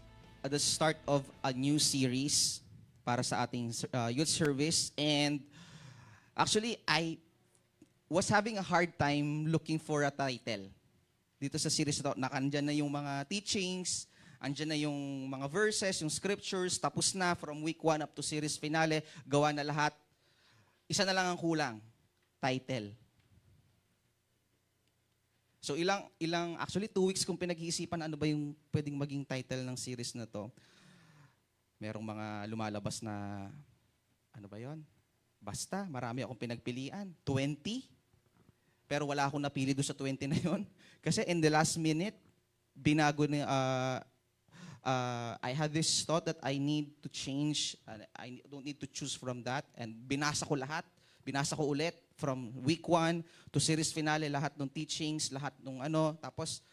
the start of a new series para sa ating youth service. And actually, I was having a hard time looking for a title. Dito sa series na ito, nakandyan na yung mga teachings, andyan na yung mga verses, yung scriptures, tapos na from week 1 up to series finale, gawa na lahat. Isa na lang ang kulang, title. So actually 2 weeks kong pinag-iisipan ano ba yung pwedeng maging title ng series na to. Merong mga lumalabas na, ano ba yon? Basta, marami akong pinagpilian. 20. Pero wala akong napili doon sa 20 na yon. Kasi in the last minute, binago ni, I had this thought that I need to change, I don't need to choose from that. And binasa ko lahat. Binasa ko ulit from week 1 to series finale, lahat ng teachings, lahat ng ano. Tapos,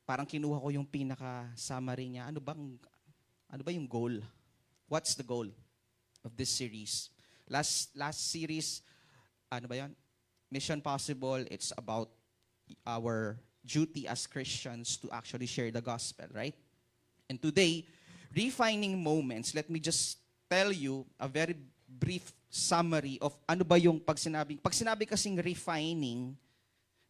parang kinuha ko yung pinaka-summary niya. Ano ba yung goal? What's the goal of this series? Last series, ano ba yan? Mission Possible, it's about our duty as Christians to actually share the gospel, right? And today, refining moments, let me just tell you a very brief summary of ano ba yung pag sinabi kasing refining,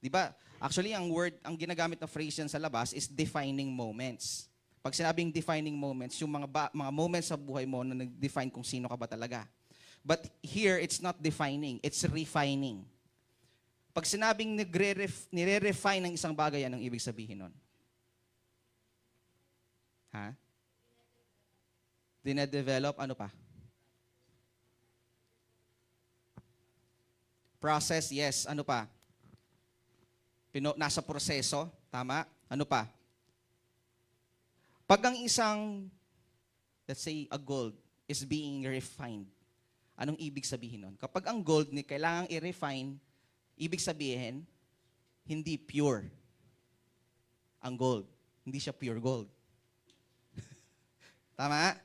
di ba? Actually, ang ginagamit na phrase yan sa labas is defining moments. Pag sinabing defining moments, yung mga moments sa buhay mo na nag-define kung sino ka ba talaga. But here, it's not defining, it's refining. Pag sinabing nire-refine ng isang bagay, anong ibig sabihin nun? Ha? Dine-develop, ano pa? Process, yes. Ano pa? Nasa proseso, tama? Ano pa? Pag ang isang, let's say, a gold is being refined, anong ibig sabihin nun? Kapag ang gold ni kailangang i-refine, ibig sabihin, hindi pure ang gold. Hindi siya pure gold. Tama?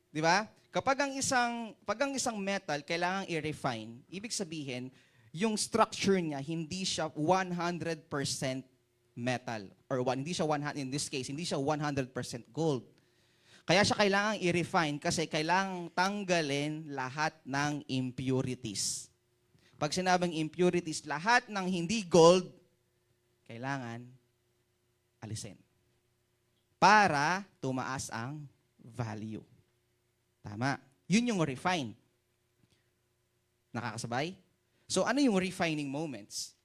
Di ba? Pag ang isang metal kailangang i-refine, ibig sabihin, yung structure niya hindi siya 100% metal or hindi siya 100 in this case, hindi siya 100% gold. Kaya siya kailangang i-refine kasi kailangang tanggalin lahat ng impurities. Pag sinabing impurities, lahat ng hindi gold kailangan alisin para tumaas ang value. Tama. Yun yung refine. Nakakasabay? So ano yung refining moments?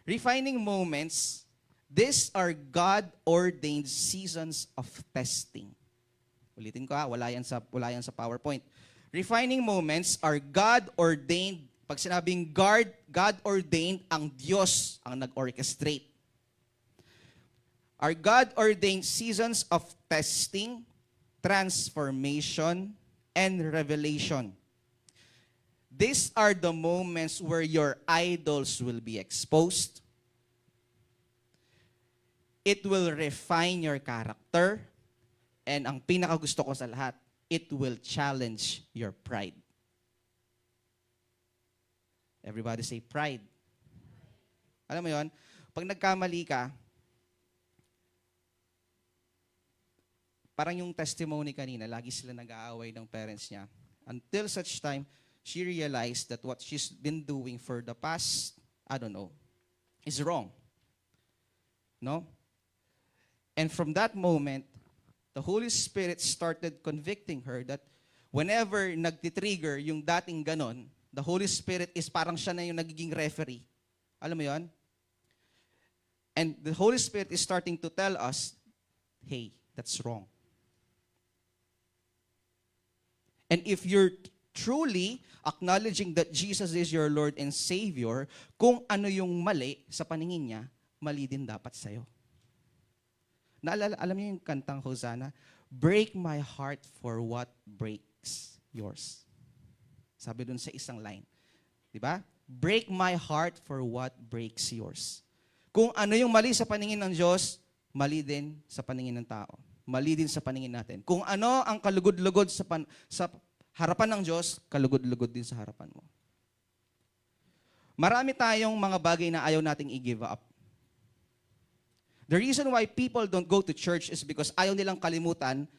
Refining moments, these are God-ordained seasons of testing. Ulitin ko wala yan sa PowerPoint. Refining moments are God-ordained. Pag sinabing God-ordained, ang Diyos ang nag-orchestrate. Are God-ordained seasons of testing, transformation, and revelation. These are the moments where your idols will be exposed. It will refine your character. And ang pinakagusto ko sa lahat, it will challenge your pride. Everybody say pride. Alam mo yon? Pag nagkamali ka, parang yung testimony kanina, lagi sila nag-aaway ng parents niya. Until such time, she realized that what she's been doing for the past, is wrong. No? And from that moment, the Holy Spirit started convicting her that whenever nagtitrigger yung dating ganon, the Holy Spirit is parang siya na yung nagiging referee. Alam mo yon? And the Holy Spirit is starting to tell us, hey, that's wrong. And if you're truly acknowledging that Jesus is your Lord and Savior, kung ano yung mali sa paningin niya, mali din dapat sa'yo. Alam niyo yung kantang Hosanna? Break my heart for what breaks yours. Sabi dun sa isang line. Diba? Break my heart for what breaks yours. Kung ano yung mali sa paningin ng Diyos, mali din sa paningin ng tao. Mali din sa paningin natin. Kung ano ang kalugod-lugod sa harapan ng Diyos, kalugod-lugod din sa harapan mo. Marami tayong mga bagay na ayaw nating i-give up. The reason why people don't go to church is because ayaw nilang kalimutan,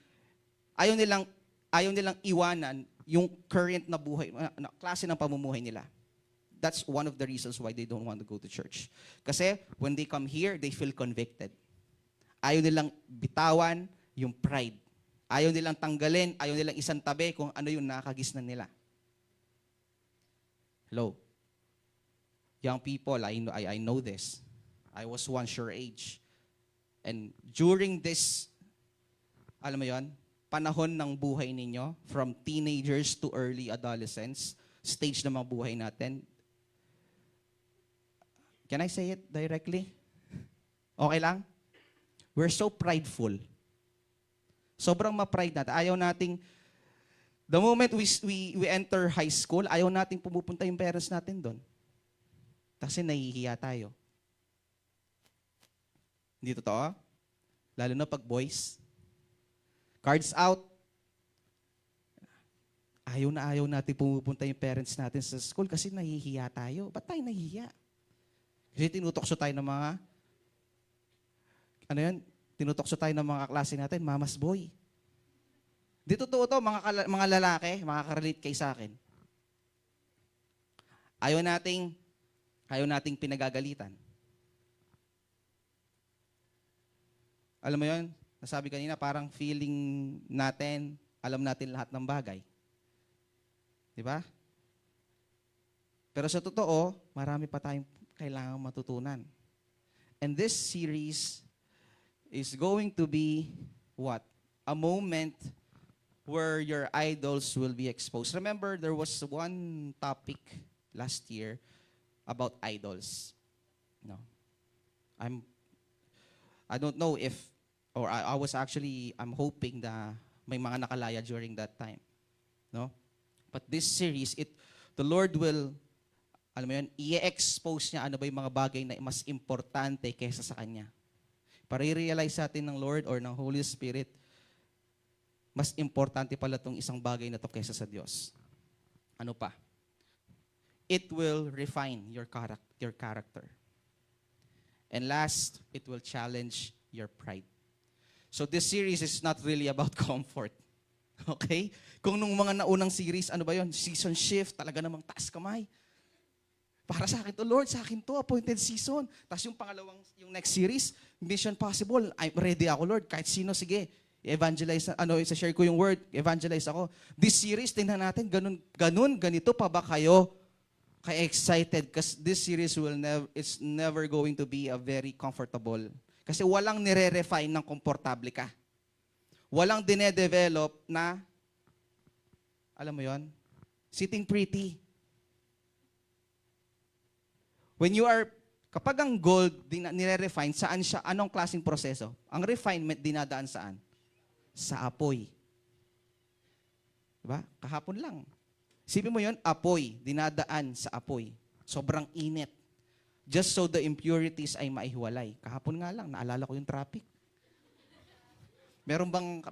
ayaw nilang iwanan yung current na buhay, na klase ng pamumuhay nila. That's one of the reasons why they don't want to go to church. Kasi when they come here, they feel convicted. Ayaw nilang bitawan yung pride. Ayaw nilang tanggalin, ayaw nilang isang tabi kung ano yung nakagisnan nila. Hello? Young people, I know this. I was once your age. And during this, alam mo yon, panahon ng buhay ninyo, from teenagers to early adolescence, stage ng mga buhay natin, can I say it directly? Okay lang? We're so prideful. Sobrang ma-pride natin. Ayaw nating, the moment we enter high school, ayaw nating pumupunta yung parents natin doon. Kasi nahihiya tayo. Hindi totoo? Lalo na pag boys. Cards out. Ayaw natin pumupunta yung parents natin sa school kasi nahihiya tayo. Ba't tayo nahihiya? Kasi tinutokso tayo ng mga, tinutokso tayo ng mga klase natin, mama's boy. Di totoo to, mga lalaki, makaka-relate kayo sa akin. Ayaw nating pinagagalitan. Alam mo yun, nasabi kanina, parang feeling natin, alam natin lahat ng bagay. Di ba? Pero sa totoo, marami pa tayong kailangang matutunan. And this series is going to be what? A moment where your idols will be exposed. Remember, there was one topic last year about idols. No. I don't know if, or I'm hoping na may mga nakalaya during that time. No? But this series, the Lord will, alam mo yun, i-expose niya ano ba yung mga bagay na mas importante kaysa sa Kanya. Para i-realize sa atin ng Lord or ng Holy Spirit, mas importante pala itong isang bagay na to kaysa sa Diyos. Ano pa? It will refine your character. And last, it will challenge your pride. So this series is not really about comfort. Okay? Kung nung mga naunang series, ano ba yon? Season shift, talaga namang taas kamay. Para sa akin to, Lord, sa akin to, appointed season. Tapos yung next series, Mission Possible. I'm ready ako, Lord. Kahit sino, sige. Evangelize, isa-share ko yung word, evangelize ako. This series, tingnan natin, ganito pa ba kayo ka-excited? Because this series it's never going to be a very comfortable. Kasi walang nire-refine ng komportable ka. Walang dinedevelop na, alam mo yon, sitting pretty. Kapag ang gold nire-refine, saan siya, anong klaseng proseso? Ang refinement dinadaan saan? Sa apoy. Diba? Kahapon lang. Isipin mo yon, apoy, dinadaan sa apoy. Sobrang init. Just so the impurities ay maihiwalay. Kahapon nga lang, naalala ko yung traffic. Meron bang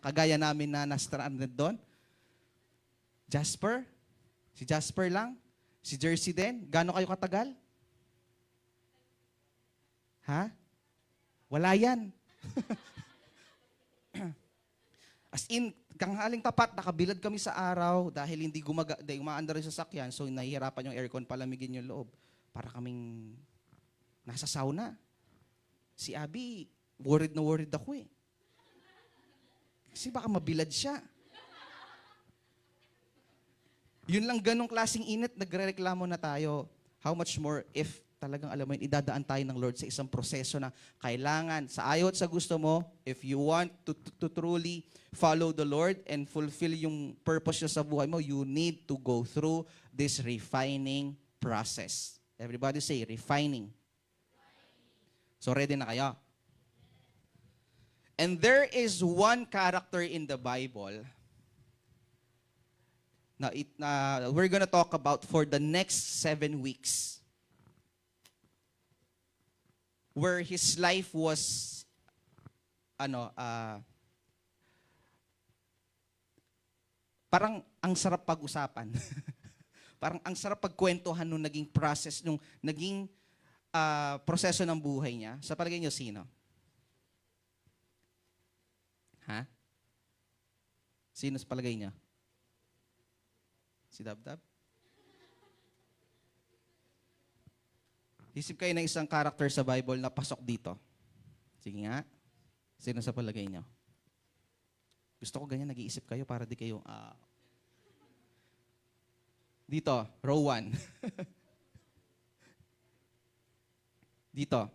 kagaya namin na na-stranded doon? Jasper? Si Jasper lang? Si Jersey din? Gaano kayo katagal? Ha? Wala yan. As in, kanghaling tapat, nakabilad kami sa araw dahil hindi umaandar yung sasakyan, so nahihirapan yung aircon palamigin yung loob. Para kaming nasa sauna. Si Abby, worried na worried ako eh. Kasi baka mabilad siya. Yun lang ganong klaseng init, nagrereklamo na tayo. How much more if talagang alam mo yun, idadaan tayo ng Lord sa isang proseso na kailangan, sa ayaw at sa gusto mo, if you want to truly follow the Lord and fulfill yung purpose niya sa buhay mo, you need to go through this refining process. Everybody say, refining. So ready na kayo? And there is one character in the Bible na we're gonna talk about for the next 7 weeks, where his life was, parang ang sarap pag-usapan. Parang ang sarap pagkwentuhan nung naging process, nung naging proseso ng buhay niya. Sa palagay niyo, sino? Ha? Sino sa palagay niya? Si Dabdab? Isip kayo ng isang character sa Bible na pasok dito. Sige nga. Sino sa palagay niyo? Gusto ko ganyan, nag-iisip kayo para di kayo, dito, row 1. Dito.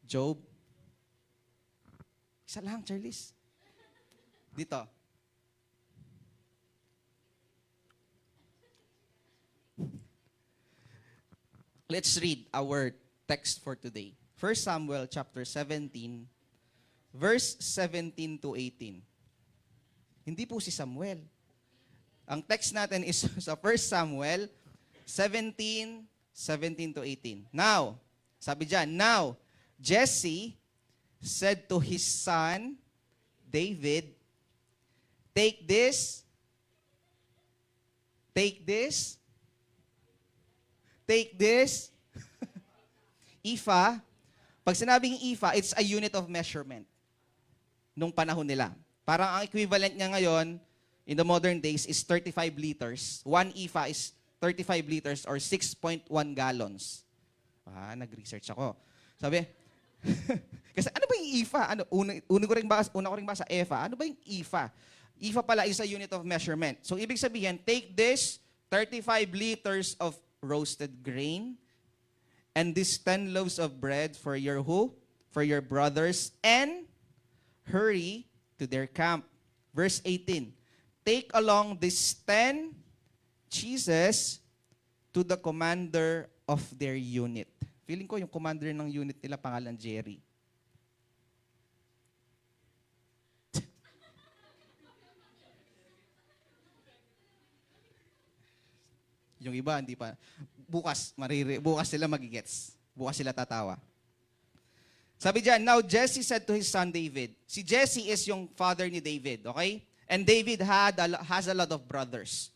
Job. Isa lang, Charlize. Dito. Let's read our text for today. 1 Samuel chapter 17, verse 17 to 18. Hindi po si Samuel. Ang text natin is sa 1 Samuel 17, 17 to 18. Now, sabi dyan, now, Jesse said to his son, David, take this, ephah. Pag sinabing ephah, it's a unit of measurement nung panahon nila. Parang ang equivalent niya ngayon, in the modern days, is 35 liters. 1 ephah is 35 liters or 6.1 gallons. Nag-research ako. Sabi, kasi ano ba yung ephah? Una ko rin basa, ephah. Ano ba yung ephah? Ephah pala is a unit of measurement. So, ibig sabihin, take this 35 liters of roasted grain, and these 10 loaves of bread for your who? For your brothers, and hurry to their camp. Verse 18, take along these 10 cheeses to the commander of their unit. Feeling ko yung commander ng unit nila pangalan Jerry. Yung iba, hindi pa. Bukas sila magigets. Bukas sila tatawa. Sabi dyan, now Jesse said to his son David. Si Jesse is yung father ni David, okay? And David has a lot of brothers.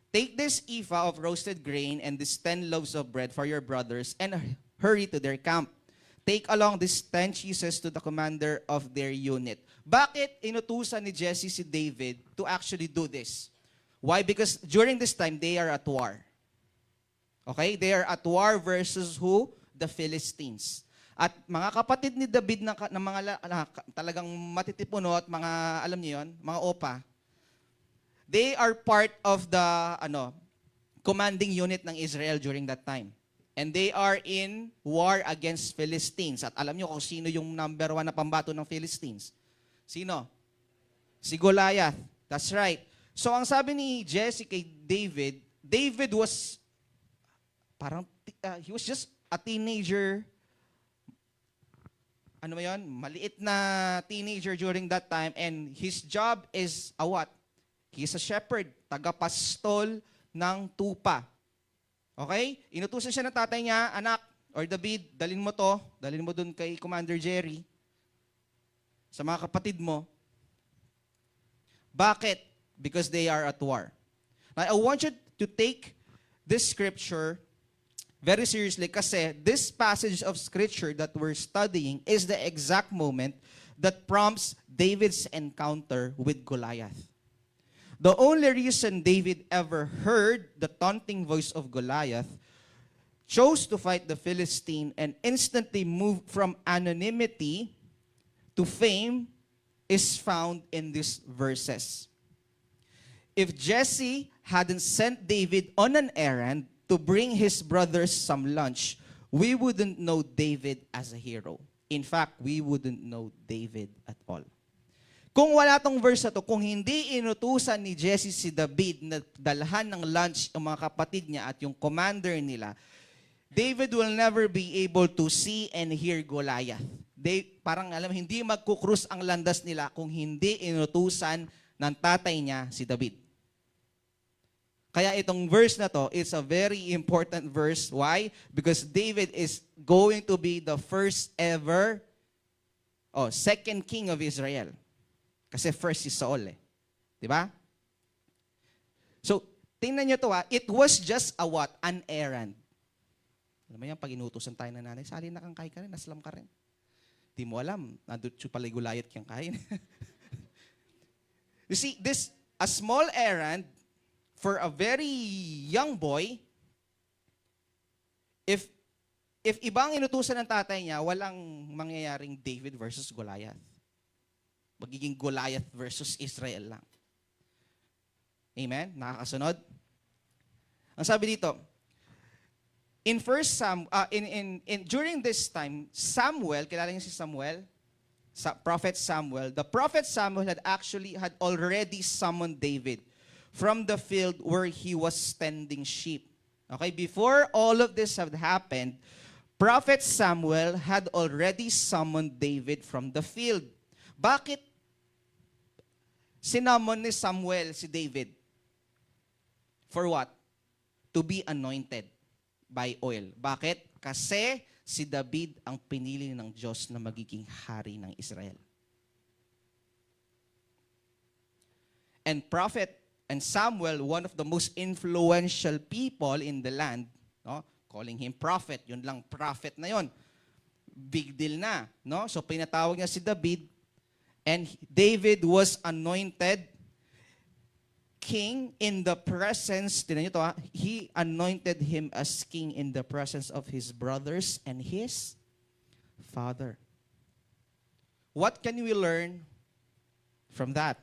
Take this ephah of roasted grain and these 10 loaves of bread for your brothers and hurry to their camp. Take along these 10 cheeses to the commander of their unit. Bakit inutusan ni Jesse si David to actually do this? Why? Because during this time, they are at war. Okay? They are at war versus who? The Philistines. At mga kapatid ni David na mga talagang matitipuno at mga, alam niyo yon, mga opa, they are part of the commanding unit ng Israel during that time. And they are in war against Philistines. At alam niyo kung sino yung number 1 na pambato ng Philistines? Sino? Si Goliath. That's right. So ang sabi ni Jesse kay David, David was he was just a teenager. Ano ba yun? Maliit na teenager during that time, and his job is a what? He's a shepherd, tagapastol ng tupa. Okay? Inutusan siya ng tatay niya, anak, or David, dalin mo to, dalin mo dun kay Commander Jerry, sa mga kapatid mo. Bakit? Because they are at war. Now, I want you to take this scripture very seriously kasi this passage of scripture that we're studying is the exact moment that prompts David's encounter with Goliath. The only reason David ever heard the taunting voice of Goliath, chose to fight the Philistine, and instantly moved from anonymity to fame is found in these verses. If Jesse hadn't sent David on an errand to bring his brothers some lunch, we wouldn't know David as a hero. In fact, we wouldn't know David at all. Kung wala tong verse na to, kung hindi inutusan ni Jesse si David na dalhan ng lunch ang mga kapatid niya at yung commander nila, David will never be able to see and hear Goliath. Parang hindi magkukrus ang landas nila kung hindi inutusan ng tatay niya si David. Kaya itong verse na to, it's a very important verse. Why? Because David is going to be the first ever, second king of Israel. Kasi first si Saul eh. Diba? So, tingnan nyo to it was just a what? An errand. Alam mo yan, pag inutusan tayo ng nanay, sali na kang kain ka rin, naslam ka rin. Di mo alam, nandun pala'y Gulayat kang kain. You see, a small errand, for a very young boy, if ibang inutusan ng tatay niya, walang mangyayaring David versus Goliath. Magiging Goliath versus Israel lang. Amen? Nakakasunod? Ang sabi dito, during this time, Samuel, kilala niyo si Samuel? Prophet Samuel. The prophet Samuel had already summoned David from the field where he was tending sheep. Okay, before all of this had happened, Prophet Samuel had already summoned David from the field. Bakit sinamon ni Samuel si David? For what? To be anointed by oil. Bakit? Kasi si David ang pinili ng Diyos na magiging hari ng Israel. And Samuel, one of the most influential people in the land, calling him prophet, yun lang, prophet na yun. Big deal na. No? So pinatawag niya si David, and David was anointed king in the presence, tinan niyo to he anointed him as king in the presence of his brothers and his father. What can we learn from that?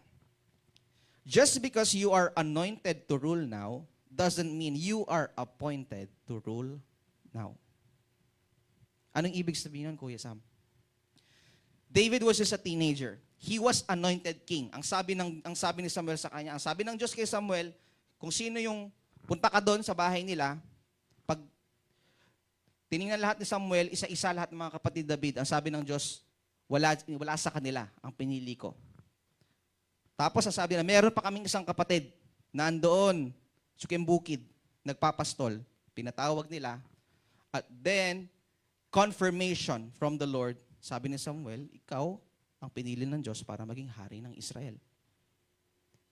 Just because you are anointed to rule now, doesn't mean you are appointed to rule now. Anong ibig sabihin nun, Kuya Sam? David was just a teenager. He was anointed king. Ang sabi ni Samuel sa kanya, ang sabi ng Diyos kay Samuel, kung sino yung punta ka doon sa bahay nila, pag tiningnan lahat ni Samuel, isa-isa lahat ng mga kapatid David, ang sabi ng Diyos, wala sa kanila ang pinili ko. Tapos sasabi na, meron pa kaming isang kapatid na andoon, Sukimbukid, nagpapastol. Pinatawag nila. At then, confirmation from the Lord, sabi ni Samuel, ikaw ang pinili ng Diyos para maging hari ng Israel.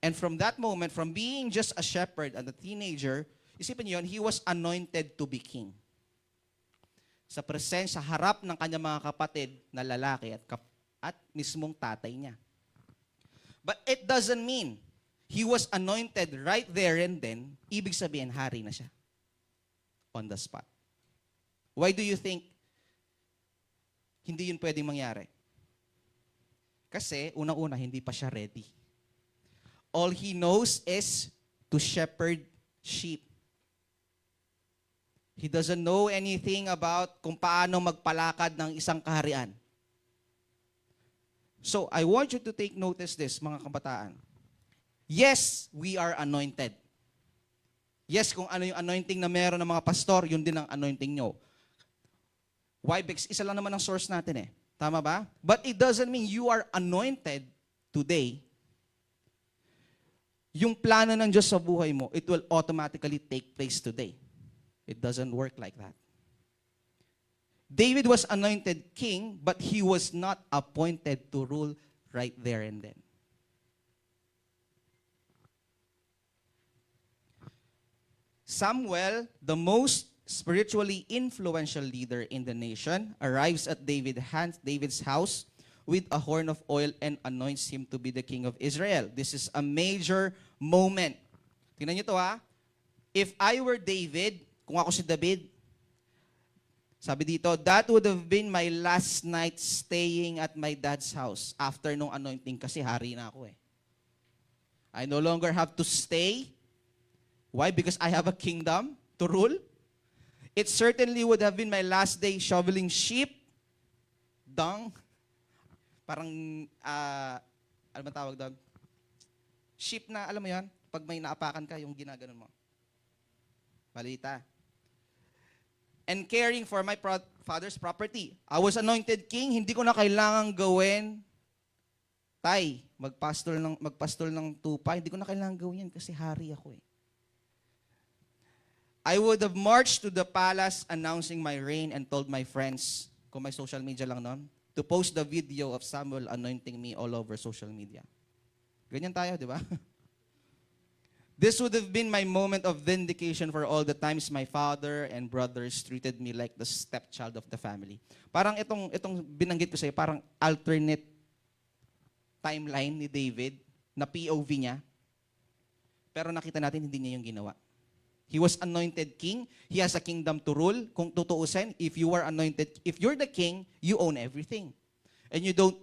And from that moment, from being just a shepherd and a teenager, isipin niyo yun, he was anointed to be king. Sa presensya, harap ng kanyang mga kapatid na lalaki at mismong tatay niya. But it doesn't mean he was anointed right there and then, ibig sabihin, hari na siya. On the spot. Why do you think hindi yun pwedeng mangyari? Kasi, unang-una, hindi pa siya ready. All he knows is to shepherd sheep. He doesn't know anything about kung paano magpalakad ng isang kaharian. So, I want you to take notice this, mga kabataan. Yes, we are anointed. Yes, kung ano yung anointing na meron ng mga pastor, yun din ang anointing nyo. Why? Because isa lang naman ang source natin eh. Tama ba? But it doesn't mean you are anointed today. Yung plano ng Diyos sa buhay mo, it will automatically take place today. It doesn't work like that. David was anointed king, but he was not appointed to rule right there and then. Samuel, the most spiritually influential leader in the nation, arrives at David's house with a horn of oil and anoints him to be the king of Israel. This is a major moment. Tingnan niyo to ha. If I were David, kung ako si David, sabi dito, that would have been my last night staying at my dad's house after nung anointing kasi hari na ako eh. I no longer have to stay. Why? Because I have a kingdom to rule. It certainly would have been my last day shoveling sheep, dung, parang, ano ba tawag doon? Sheep na, alam mo yan? Pag may naapakan ka, yung ginaganon mo. Balita. And caring for my father's property. I was anointed king, hindi ko na kailangang gawin, magpastol ng tupa, hindi ko na kailangang gawin yan kasi hari ako eh. I would have marched to the palace announcing my reign and told my friends, kung may social media lang noon, to post the video of Samuel anointing me all over social media. Ganyan tayo, di ba? This would have been my moment of vindication for all the times my father and brothers treated me like the stepchild of the family. Parang itong binanggit ko sa iyo, parang alternate timeline ni David na POV niya. Pero nakita natin hindi niya yung ginawa. He was anointed king. He has a kingdom to rule. Kung tutuusin, if you are anointed, if you're the king, you own everything. And you don't,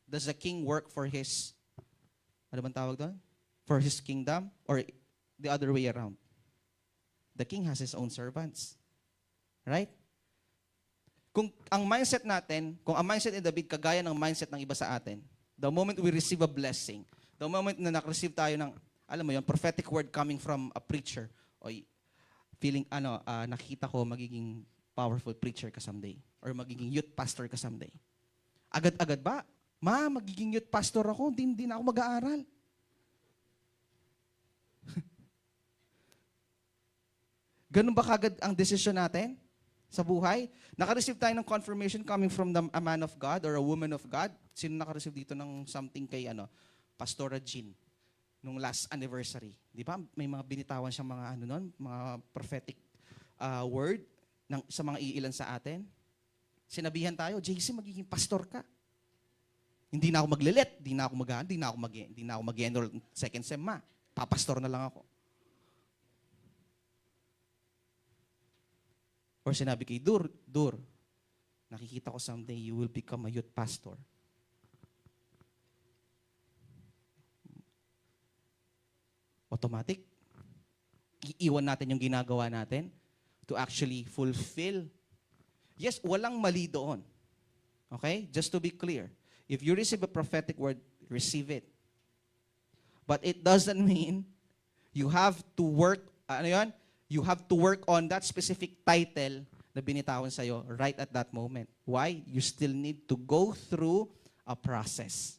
does the king work for his, ano bang tawag doon? For his kingdom? Or the other way around? The king has his own servants. Right? Kung ang mindset natin, kung ang mindset ni David kagaya ng mindset ng iba sa atin, the moment we receive a blessing, the moment na nak-receive tayo ng, alam mo yun, prophetic word coming from a preacher, o feeling, nakita ko magiging powerful preacher ka someday, or magiging youth pastor ka someday. Agad-agad ba? Magiging youth pastor ako, hindi na ako mag-aaral. Ganun ba kagad ang desisyon natin sa buhay? Naka-receive tayo ng confirmation coming from a man of God or a woman of God. Sino naka-receive dito ng something kay Pastora Jean nung last anniversary? Di ba? May mga binitawan siyang mga mga prophetic word sa mga iilan sa atin. Sinabihan tayo, JC, magiging pastor ka. Hindi na ako maglilit, hindi na ako mag-enroll second sem ma. Papastor na lang ako. Or sinabi kay Dur, nakikita ko someday you will become a youth pastor. Automatic. Iiwan natin yung ginagawa natin to actually fulfill. Yes, walang mali doon. Okay? Just to be clear. If you receive a prophetic word, receive it. But it doesn't mean you have to work, you have to work on that specific title na binitawan sa'yo right at that moment. Why? You still need to go through a process.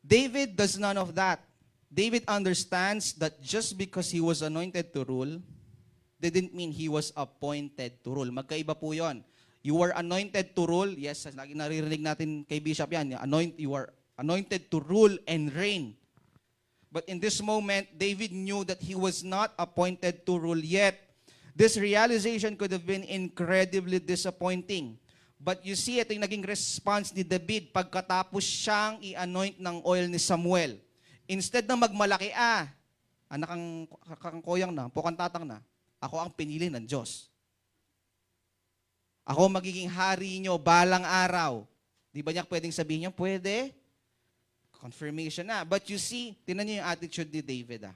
David does none of that. David understands that just because he was anointed to rule, didn't mean he was appointed to rule. Magkaiba po yun. You were anointed to rule. Yes, lagi naririnig natin kay Bishop yan. You are anointed to rule and reign. But in this moment, David knew that he was not appointed to rule yet. This realization could have been incredibly disappointing. But you see, ito yung naging response ni David pagkatapos siyang i-anoint ng oil ni Samuel. Instead na magmalaki, anak ang koyang na, pukantatang na, ako ang pinili ng Diyos. Ako magiging hari nyo balang araw. Di ba niya pwedeng sabihin niya? Pwede. Confirmation na. But you see, tinan niyo yung attitude ni David.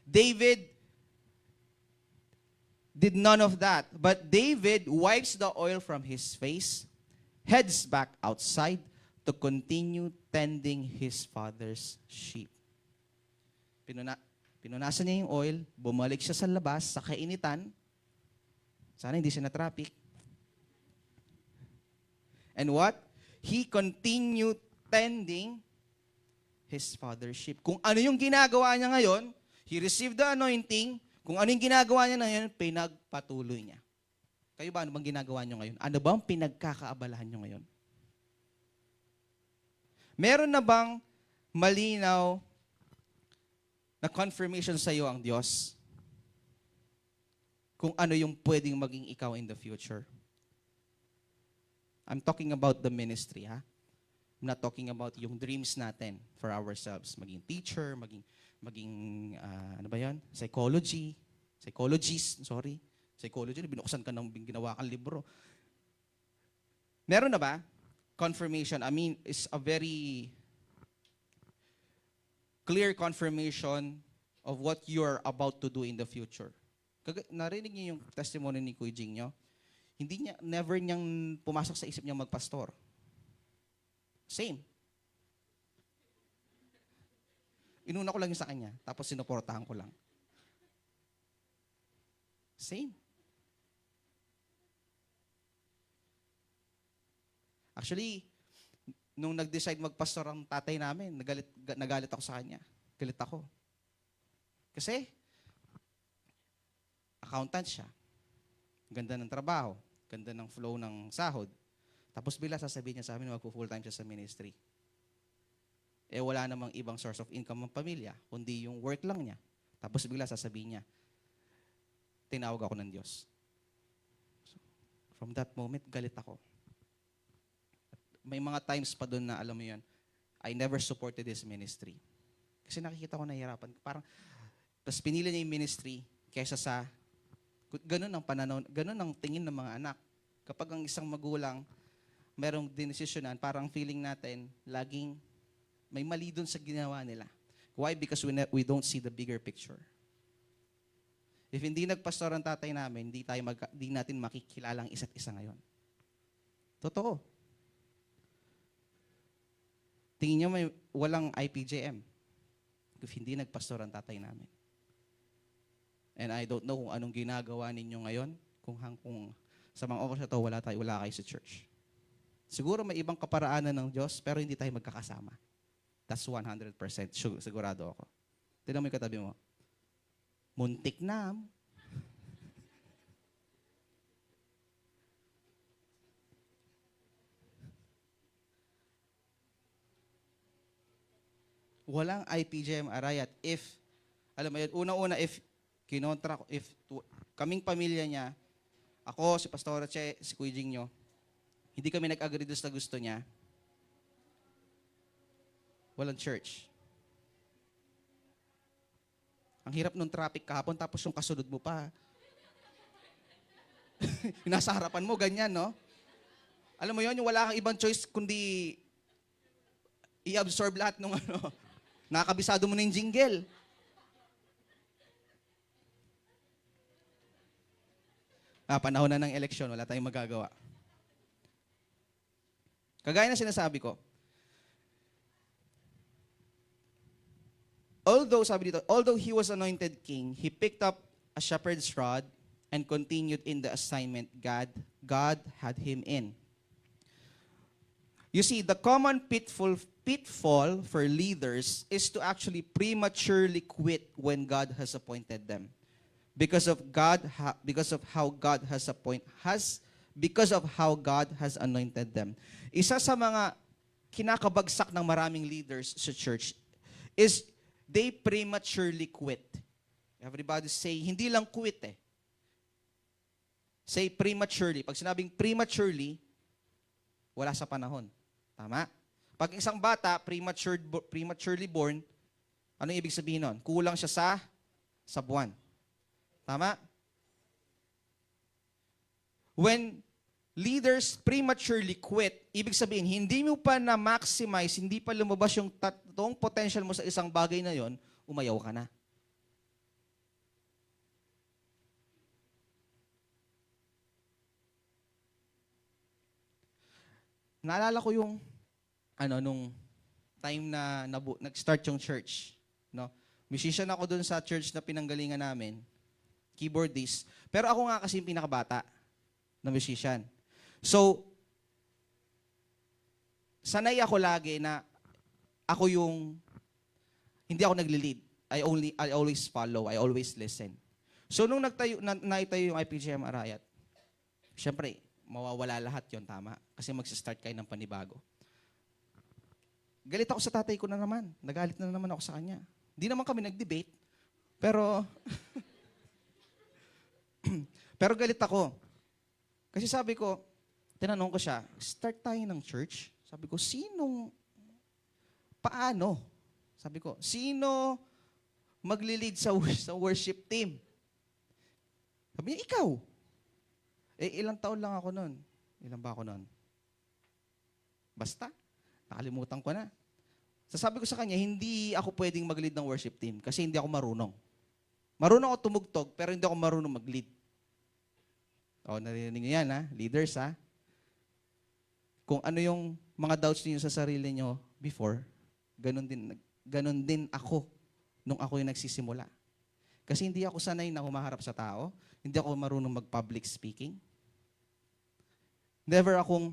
David did none of that. But David wipes the oil from his face, heads back outside to continue tending his father's sheep. Pinunasan niya yung oil, bumalik siya sa labas, sa kainitan. Sana hindi siya na-traffic. And what? He continued tending his father's sheep. Kung ano yung ginagawa niya ngayon, he received the anointing. Kung ano yung ginagawa niya ngayon, pinagpatuloy niya. Kayo ba, ano bang ginagawa niyo ngayon? Ano bang pinagkakaabalahan niyo ngayon? Meron na bang malinaw na confirmation sa iyo ang Diyos? Kung ano yung pwedeng maging ikaw in the future? I'm talking about the ministry, ha? I'm not talking about yung dreams natin for ourselves. Maging teacher, maging ano ba yan? Psychologist, binuksan ka ng ginawa kang libro. Meron na ba? Confirmation, is a very clear confirmation of what you're about to do in the future. Narinig niyo yung testimony ni Kuya Jing nyo? Never niyang pumasok sa isip niya magpastor. Same. Inuna ko lang yung sa kanya, tapos sinuportahan ko lang. Same. Actually, nung nag-decide magpastor ang tatay namin, nagalit ako sa kanya. Galit ako. Kasi, accountant siya. Ganda ng trabaho. Ganda ng flow ng sahod. Tapos bila sasabihin niya sa amin, magpo-full time siya sa ministry. Wala namang ibang source of income ng pamilya, kundi yung work lang niya. Tapos bigla sasabihin niya, tinawag ako ng Diyos. So, from that moment, galit ako. At may mga times pa doon na, alam mo yun, I never supported this ministry. Kasi nakikita ko nahihirapan. Tapos pinili niya yung ministry kaysa sa, ganun ang pananaw, ganun ang tingin ng mga anak. Kapag ang isang magulang, merong dinesisyonan, parang feeling natin, laging may mali dun sa ginawa nila. Why? Because we don't see the bigger picture. If hindi nagpastor ang tatay namin, hindi natin makikilala ang isa't isa ngayon. Totoo. Tingin nyo may walang IPJM if hindi nagpastor ang tatay namin. And I don't know kung anong ginagawa ninyo ngayon, kung sa mga oras na to, wala kayo sa church. Siguro may ibang kaparaanan ng Diyos, pero hindi tayo magkakasama. That's 100% sigurado ako. Tignan mo yung katabi mo. Muntik na. Walang IPJM Arayat. If, alam mo yun, unang-una, if kaming pamilya niya, ako, si Pastora Che, si Kuya Jing nyo, hindi kami nag-agree doon sa gusto niya, walang church. Ang hirap nung traffic kahapon, tapos yung kasunod mo pa. Yung nasa harapan mo, ganyan, no? Alam mo yun, yung wala kang ibang choice, kundi i-absorb lahat ng nakakabisado mo na yung jingle. Panahon na ng eleksyon, wala tayong magagawa. Kagaya na sinasabi ko, although he was anointed king, he picked up a shepherd's rod and continued in the assignment God had him in. You see, the common pitfall for leaders is to actually prematurely quit when God has appointed them. Because of how God has because of how God has anointed them. Isa sa mga kinakabagsak ng maraming leaders sa church is they prematurely quit. Everybody say, hindi lang quit eh. Say prematurely. Pag sinabing prematurely, wala sa panahon. Tama? Pag isang bata, prematurely born, ano ibig sabihin nun? Kulang siya sa buwan. Tama? When leaders prematurely quit, ibig sabihin, hindi mo pa na-maximize, hindi pa lumabas yung totoong potential mo sa isang bagay na yon, umayaw ka na. Naalala ko yung nung time na nag-start yung church, no? Musician ako dun sa church na pinanggalingan namin, keyboardist. Pero ako nga kasi yung pinakabata na musician. So, sanay ako lagi na ako yung hindi ako nagli-lead. I always follow, I always listen. So nung naitayo yung IPGM Arayat, syempre, mawawala lahat yon, tama? Kasi magsa-start kayo ng panibago. Galit ako sa tatay ko na naman. Nagalit na naman ako sa kanya. Hindi naman kami nag-debate. Pero, pero galit ako. Kasi sabi ko, tinanong ko siya, start tayo ng church? Sabi ko, paano? Sabi ko, sino magli-lead sa worship team? Sabi niya, ikaw. Ilang taon lang ako nun. Ilan ba ako nun? Basta, nakalimutan ko na. Sasabi ko sa kanya, hindi ako pwedeng mag-lead ng worship team kasi hindi ako marunong. Marunong ako tumugtog, pero hindi ako marunong mag-lead. O, narinig niyo yan, ha? Leaders, ha? Kung ano yung mga doubts niyo sa sarili niyo before, ganun din ako nung ako yung nagsisimula. Kasi hindi ako sanay na humaharap sa tao. Hindi ako marunong mag-public speaking. Never akong,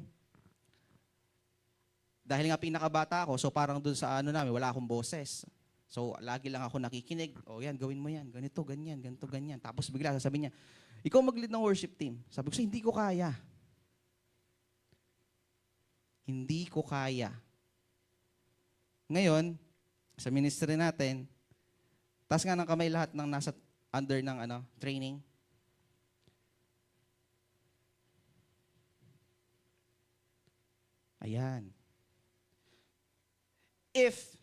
dahil nga pinakabata ako, so parang dun sa namin, wala akong boses. So, lagi lang ako nakikinig. O yan, gawin mo yan. Ganito, ganyan, ganito, ganyan. Tapos bigla, sasabihin niya, ikaw mag-lead ng worship team. Sabi ko, hindi ko kaya. Hindi ko kaya. Ngayon, sa ministry natin, taas nga ng kamay lahat ng nasa under ng training. Ayan. If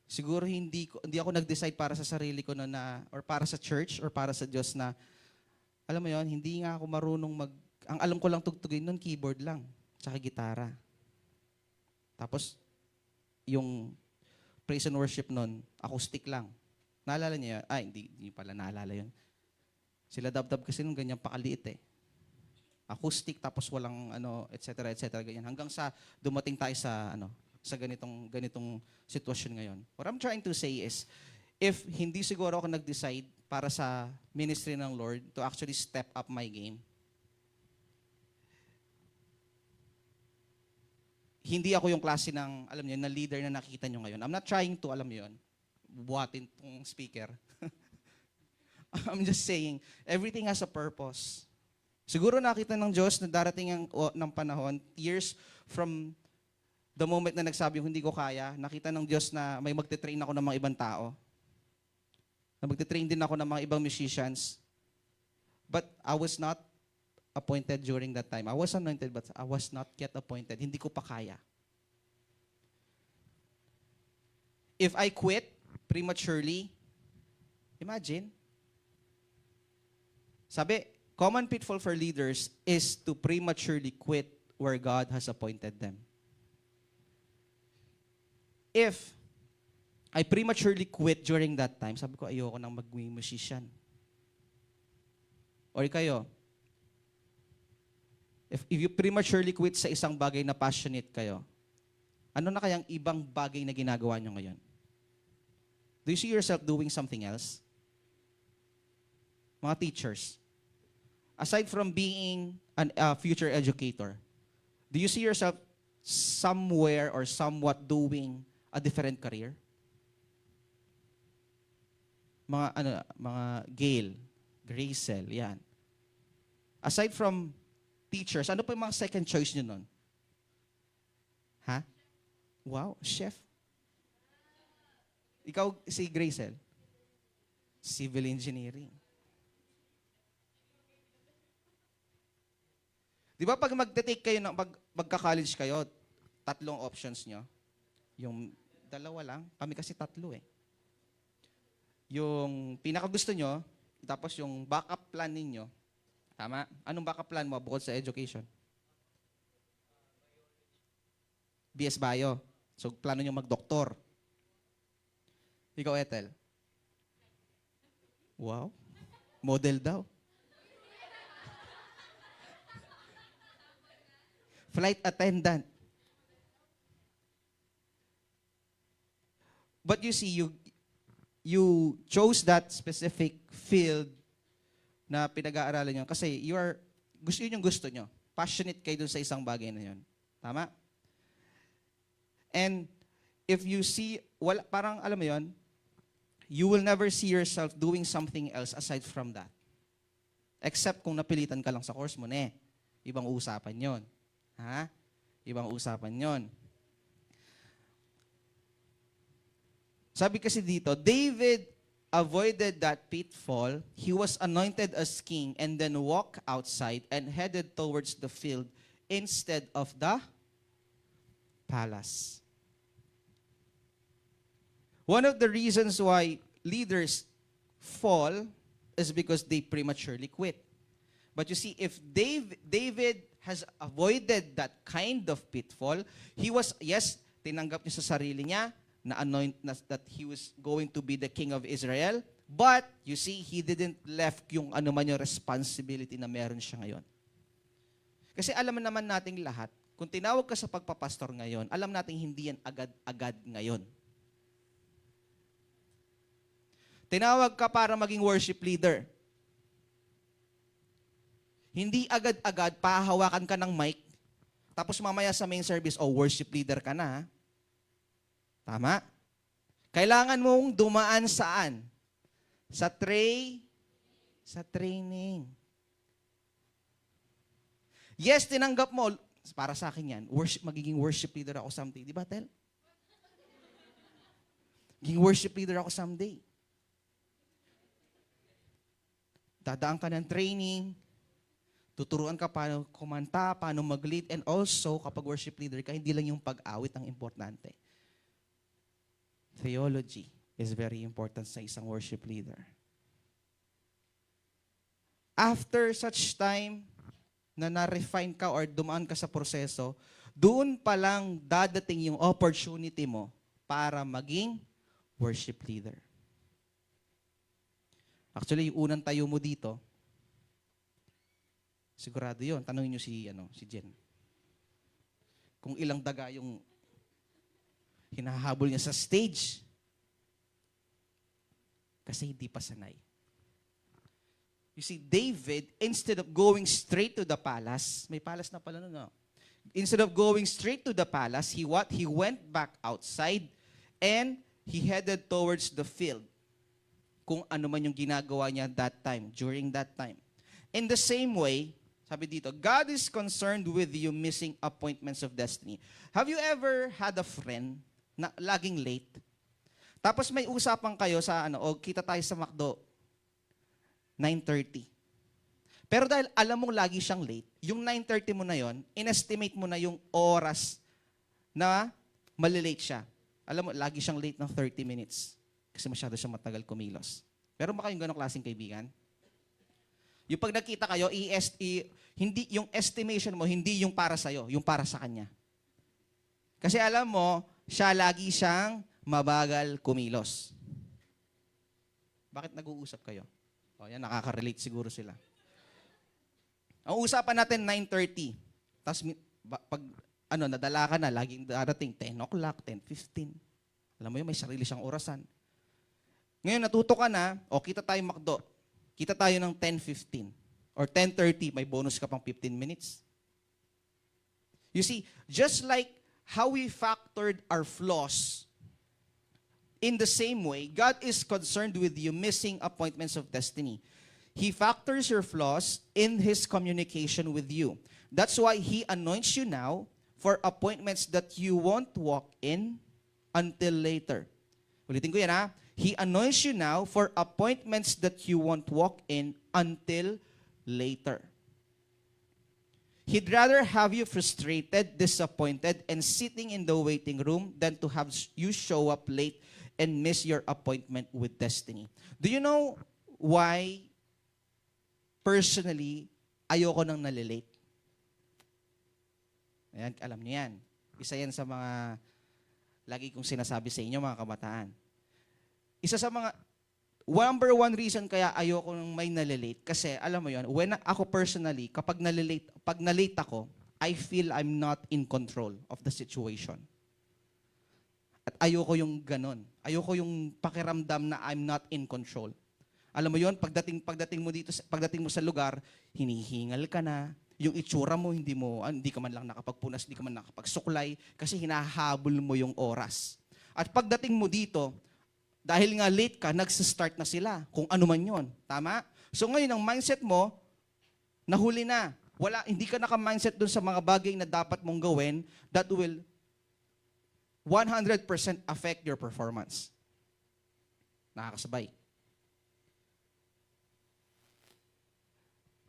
siguro hindi ako nag-decide para sa sarili ko na or para sa church or para sa Diyos na alam mo 'yon, hindi nga ako marunong ang alam ko lang tugtugin noon keyboard lang, tsaka gitara. Tapos yung praise and worship noon, acoustic lang. Naalala niyo 'yan? Hindi pala naalala 'yon. Sila Dab-Dab kasi nung ganyan pakaliit eh. Acoustic tapos walang etc. ganyan hanggang sa dumating tayo sa sa ganitong sitwasyon ngayon. What I'm trying to say is if hindi siguro ako nag-decide para sa ministry ng Lord to actually step up my game, hindi ako yung klase ng alam niyo na leader na nakikita niyo ngayon. I'm not trying to alam niyo yun, buhatin tong speaker. I'm just saying everything has a purpose. Siguro nakita ng Diyos na darating ng panahon, years from the moment na nagsabi hindi ko kaya, nakita ng Diyos na may magte-train ako ng mga ibang tao. Na magte-train din ako ng mga ibang musicians. But I was not appointed during that time. I was anointed but I was not yet appointed. Hindi ko pa kaya. If I quit prematurely, imagine, sabi, common pitfall for leaders is to prematurely quit where God has appointed them. If I prematurely quit during that time, sabi ko, ayoko nang mag-wing musician. Or kayo, if you prematurely quit sa isang bagay na passionate kayo, ano na kayang ibang bagay na ginagawa nyo ngayon? Do you see yourself doing something else? Mga teachers, aside from being a future educator, do you see yourself somewhere or somewhat doing a different career? Mga Gail, Gracel, yan. Aside from teachers, ano pa yung mga second choice nyo nun? Ha? Wow, chef. Ikaw, si Gracel? Civil engineering. Di ba pag magte-take kayo, magka-college kayo, tatlong options nyo? Yung dalawa lang, kami kasi tatlo eh. Yung pinakagusto nyo, tapos yung backup plan ninyo, tama? Anong backup plan mo bukod sa education? BS Bio. So, plano nyo mag-doktor. Ikaw, Ethel? Wow. Model daw. Flight attendant. But you see, you chose that specific field na pinag-aaralan nyo kasi yun yung gusto nyo. Passionate kayo dun sa isang bagay na yun. Tama? And if you see, parang alam mo yun, you will never see yourself doing something else aside from that. Except kung napilitan ka lang sa course mo, ibang usapan yon. Ha? Ibang usapan yon. Sabi kasi dito, David avoided that pitfall. He was anointed as king and then walked outside and headed towards the field instead of the palace. One of the reasons why leaders fall is because they prematurely quit. But you see, if David has avoided that kind of pitfall, he was, yes, tinanggap niya sa sarili niya na that he was going to be the king of Israel, but you see, he didn't left yung ano man yung responsibility na meron siya ngayon. Kasi alam naman nating lahat, kung tinawag ka sa pagpapastor ngayon, alam nating hindi yan agad-agad ngayon. Tinawag ka para maging worship leader. Hindi agad-agad pahahawakan ka ng mic, tapos mamaya sa main service, worship leader ka na. Ha? Tama? Kailangan mong dumaan saan? Sa training. Yes, tinanggap mo. Para sa akin yan, magiging worship leader ako someday. Di ba, Tel? Magiging worship leader ako someday. Dadaan ka ng training, tuturuan ka paano kumanta, paano mag-lead, and also, kapag worship leader ka, hindi lang yung pag-awit ang importante. Theology is very important sa isang worship leader. After such time na na-refine ka or dumaan ka sa proseso, doon pa lang dadating yung opportunity mo para maging worship leader. Actually, yung unang tayo mo dito, sigurado yun. Tanungin nyo si Jen. Kung ilang daga yung hinahabol niya sa stage. Kasi hindi pa sanay. You see, David, instead of going straight to the palace, may palace na pala nun, no? Instead of going straight to the palace, he went back outside and he headed towards the field. Kung ano man yung ginagawa niya during that time. In the same way, sabi dito, God is concerned with you missing appointments of destiny. Have you ever had a friend na laging late? Tapos may usapan kayo sa kita tayo sa McDo, 9:30. Pero dahil alam mong lagi siyang late, yung 9:30 mo na yon, inestimate mo na yung oras na malilate siya. Alam mo, lagi siyang late ng 30 minutes. Kasi masyado siyang matagal kumilos. Pero baka yung ganong klaseng kaibigan? Yung pag nakita kayo, hindi, yung estimation mo, hindi yung para sa'yo, yung para sa kanya. Kasi alam mo, siya lagi siyang mabagal kumilos. Bakit nag-uusap kayo? Yan, nakaka-relate siguro sila. Ang usapan natin, 9:30. Tapos, pag nadala ka na, laging darating, 10 o'clock, 10:15. Alam mo yun, may sarili siyang orasan. Ngayon, natuto ka na, kita tayo McDo. Kita tayo ng 10:15. Or 10:30, may bonus ka pang 15 minutes. You see, just like how we factored our flaws, in the same way, God is concerned with you missing appointments of destiny. He factors your flaws in His communication with you. That's why He anoints you now for appointments that you won't walk in until later. Ulitin ko yan ha. He anoints you now for appointments that you won't walk in until later. He'd rather have you frustrated, disappointed, and sitting in the waiting room than to have you show up late and miss your appointment with destiny. Do you know why, personally, ayoko nang nalilate? Ayan, alam niyo yan. Isa yan sa mga lagi kong sinasabi sa inyo, mga kabataan. Isa sa mga number one reason kaya ayoko nang may nalilate kasi alam mo yon, ako personally, pag nalate ako, I feel I'm not in control of the situation. At ayoko yung ganon. Ayoko yung pakiramdam na I'm not in control. Alam mo yon, pagdating mo sa lugar, hinihingal ka na, yung itsura mo, hindi ka man lang nakapagpunas, hindi ka man nakapagsuklay kasi hinahabol mo yung oras. At pagdating mo dito, dahil nga late ka, nagsistart na sila. Kung ano man yun. Tama? So ngayon, ang mindset mo, nahuli na. Hindi ka naka-mindset dun sa mga bagay na dapat mong gawin that will 100% affect your performance. Nakakasabay.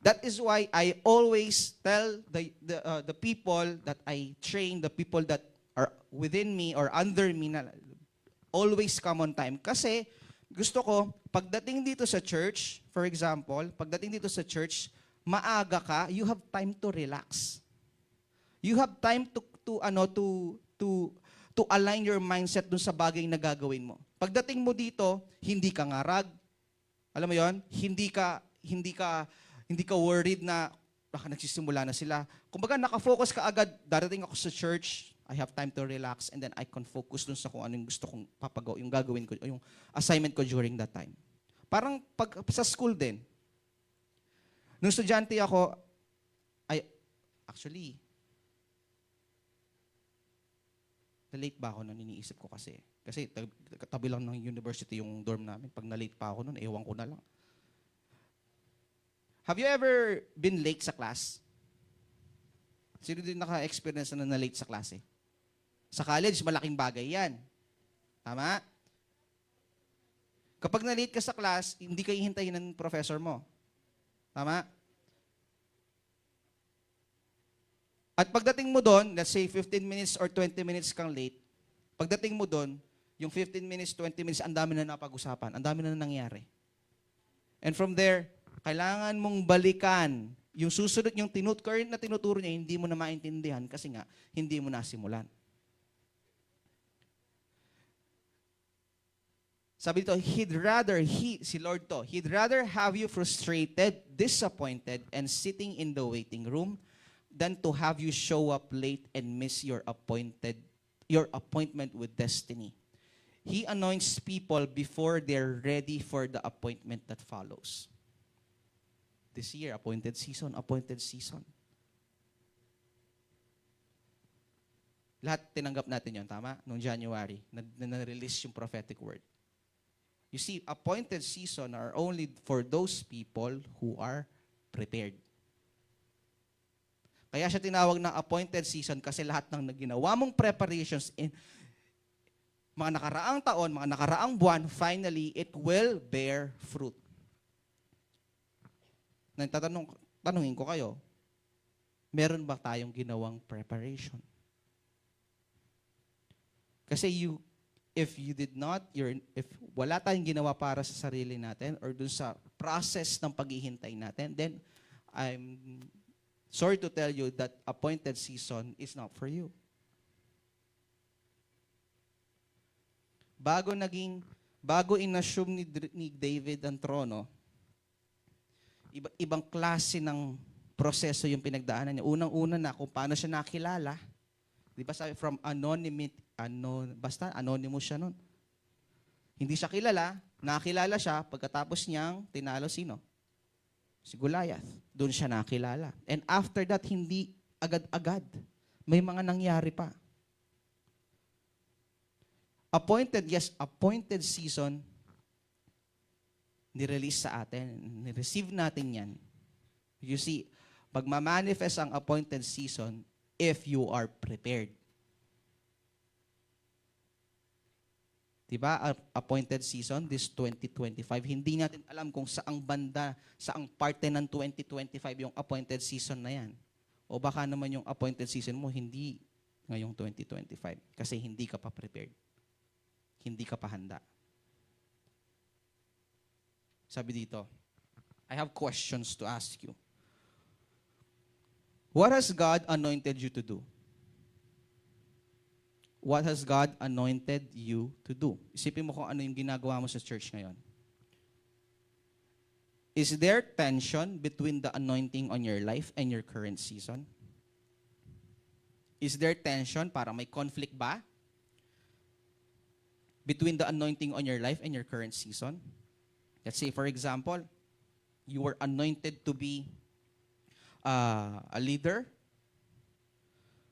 That is why I always tell the people that I train, the people that are within me or under me, na always come on time. Kasi gusto ko, pagdating dito sa church, for example, pagdating dito sa church, maaga ka, you have time to relax. You have time to align your mindset dun sa bagay na gagawin mo. Pagdating mo dito, hindi ka ngarag. Alam mo yon? Hindi ka worried na baka nagsisimula na sila. Kumbaga naka-focus ka agad, darating ako sa church, I have time to relax and then I can focus dun sa kung ano yung gusto kong yung gagawin ko, yung assignment ko during that time. Parang sa school din. Nung estudyante ako, actually, na-late ba ako nun, iniisip ko kasi. Kasi tabi lang ng university yung dorm namin. Pag na-late pa ako nun, ewan ko na lang. Have you ever been late sa class? Sino din naka-experience na na-late sa klase? Sa college, malaking bagay yan. Tama? Kapag na-late ka sa class, hindi ka hihintayin ng professor mo. Tama? At pagdating mo doon, let's say 15 minutes or 20 minutes kang late, pagdating mo doon, yung 15 minutes, 20 minutes, ang dami na napag-usapan, ang dami na nangyari. And from there, kailangan mong balikan yung susunod, yung current na tinuturo niya, hindi mo na maintindihan kasi nga, hindi mo nasimulan. Sabi dito, si Lord to, He'd rather have you frustrated, disappointed, and sitting in the waiting room than to have you show up late and miss your appointment with destiny. He anoints people before they're ready for the appointment that follows. This year, appointed season. Lahat tinanggap natin yon, tama? Noong January, na-release yung prophetic word. You see, appointed season are only for those people who are prepared. Kaya siya tinawag na appointed season kasi lahat ng ginawa mong preparations in mga nakaraang taon, mga nakaraang buwan, finally, it will bear fruit. Tanungin ko kayo, meron ba tayong ginawang preparation? Kasi if wala tayong ginawa para sa sarili natin or dun sa process ng paghihintay natin, then I'm sorry to tell you that appointed season is not for you. Bago inassume ni David ang trono, ibang klase ng proseso yung pinagdaanan niya. Unang-una na kung paano siya nakilala. Di ba sabi, from anonymous siya nun. Hindi siya kilala, nakilala siya, pagkatapos niyang tinalo sino? Si Goliath. Doon siya nakilala. And after that, hindi agad-agad. May mga nangyari pa. Appointed season nirelease sa atin. Nireceive natin yan. You see, pagmamanifest ang appointed season if you are prepared. Diba? Appointed season, this 2025. Hindi natin alam kung saang banda, saang parte ng 2025 yung appointed season na yan. O baka naman yung appointed season mo, hindi ngayong 2025. Kasi hindi ka pa prepared. Hindi ka pa handa. Sabi dito, I have questions to ask you. What has God anointed you to do? What has God anointed you to do? Isipin mo kung ano yung ginagawa mo sa church ngayon. Is there tension between the anointing on your life and your current season? Is there tension, para may conflict ba? Between the anointing on your life and your current season? Let's say, for example, you were anointed to be a leader,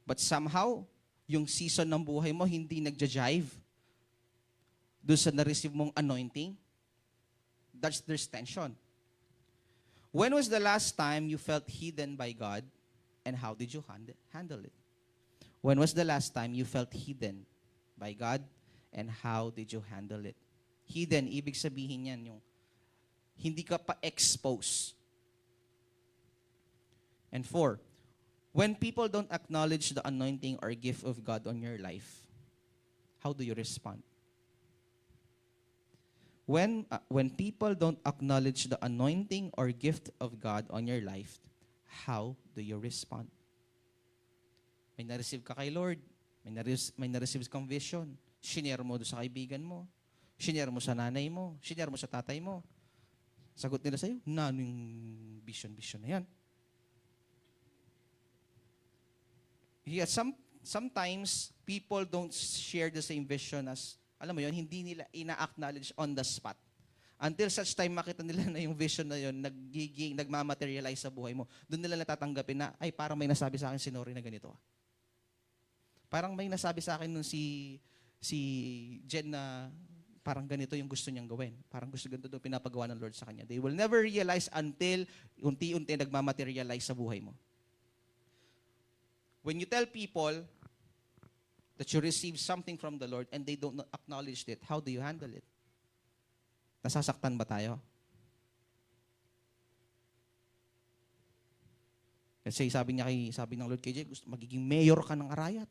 but somehow, yung season ng buhay mo hindi nagja-jive doon sa na-receive mong anointing, there's tension. When was the last time you felt hidden by God and how did you handle it? When was the last time you felt hidden by God and how did you handle it? Hidden, ibig sabihin yan yung hindi ka pa expose. And 4, when people don't acknowledge the anointing or gift of God on your life, how do you respond? When people don't acknowledge the anointing or gift of God on your life, how do you respond? May na-receive ka kay Lord, may na-receive kang vision, shinare mo doon sa kaibigan mo, shinare mo sa nanay mo, shinare mo sa tatay mo. Sagot nila sa'yo, ano yung vision na yan? Yeah, sometimes people don't share the same vision as, alam mo yun, hindi nila ina-acknowledge on the spot. Until such time makita nila na yung vision na yun, nagmamaterialize sa buhay mo, doon nila natatanggapin na, ay parang may nasabi sa akin si Nori na ganito. Parang may nasabi sa akin nung si Jen na parang ganito yung gusto niyang gawin. Parang gusto ganito doon pinapagawa ng Lord sa kanya. They will never realize until unti-unti nagmamaterialize sa buhay mo. When you tell people that you receive something from the Lord and they don't acknowledge it, how do you handle it? Nasasaktan ba tayo? Kasi sabi ng Lord kay Jay, magiging mayor ka ng Arayat.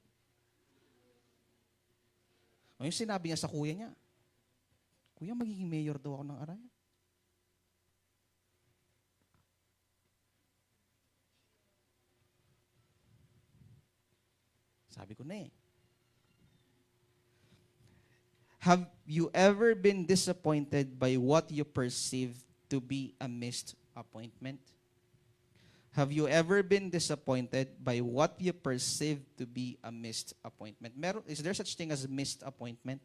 O yung sinabi niya sa kuya niya, kuya, magiging mayor daw ako ng Arayat. Sabi ko na eh. Have you ever been disappointed by what you perceive to be a missed appointment? Have you ever been disappointed by what you perceive to be a missed appointment? Is there such thing as missed appointment?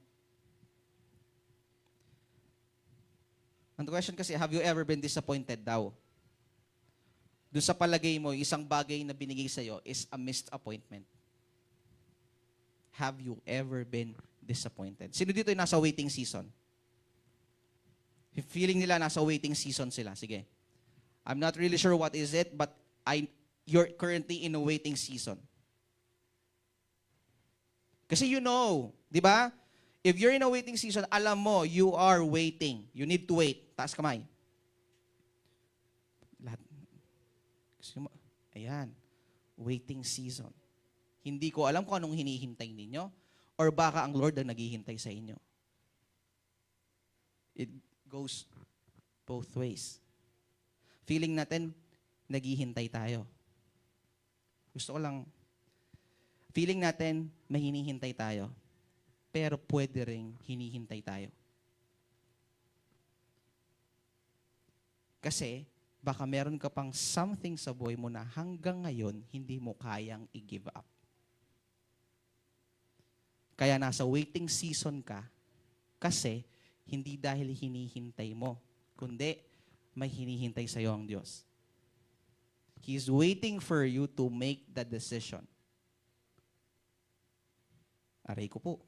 Ang question kasi, have you ever been disappointed daw? Doon sa palagay mo, isang bagay na binigay sa'yo is a missed appointment. Have you ever been disappointed? Sino dito yung nasa waiting season? Feeling nila nasa waiting season sila. Sige. I'm not really sure what is it, but you're currently in a waiting season. Kasi you know, di ba? If you're in a waiting season, alam mo, you are waiting. You need to wait. Taas kamay. Lahat. Ayan. Waiting season. Hindi ko alam kung anong hinihintay ninyo or baka ang Lord ang naghihintay sa inyo. It goes both ways. Feeling natin, naghihintay tayo. Gusto ko lang, feeling natin, may hinihintay tayo. Pero pwede ring hinihintay tayo. Kasi, baka meron ka pang something sa buhay mo na hanggang ngayon, hindi mo kayang i-give up. Kaya nasa waiting season ka kasi hindi dahil hinihintay mo, kundi may hinihintay sa iyo ang Diyos. He is waiting for you to make the decision. Aray ko po.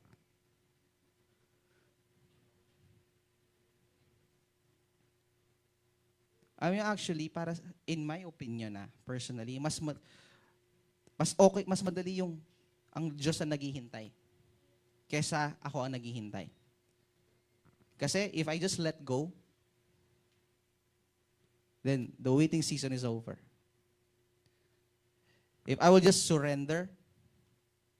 I mean, actually, in my opinion, personally, mas okay, mas madali ang Diyos ang naghihintay kesa ako ang naghihintay. Kasi if I just let go, then the waiting season is over. If I will just surrender,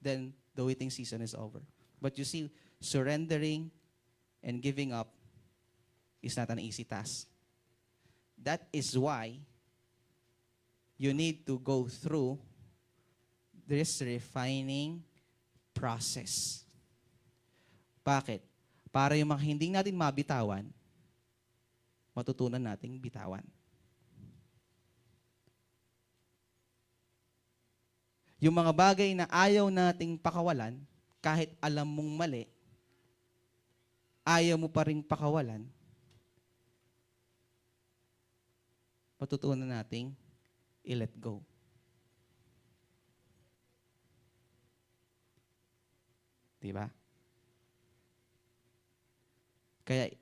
then the waiting season is over. But you see, surrendering and giving up is not an easy task. That is why you need to go through this refining process. Bakit? Para yung mga hindi natin mabitawan, matutunan nating bitawan. Yung mga bagay na ayaw nating pakawalan, kahit alam mong mali, ayaw mo pa rin pakawalan, matutunan nating i-let go. Diba? Kaya,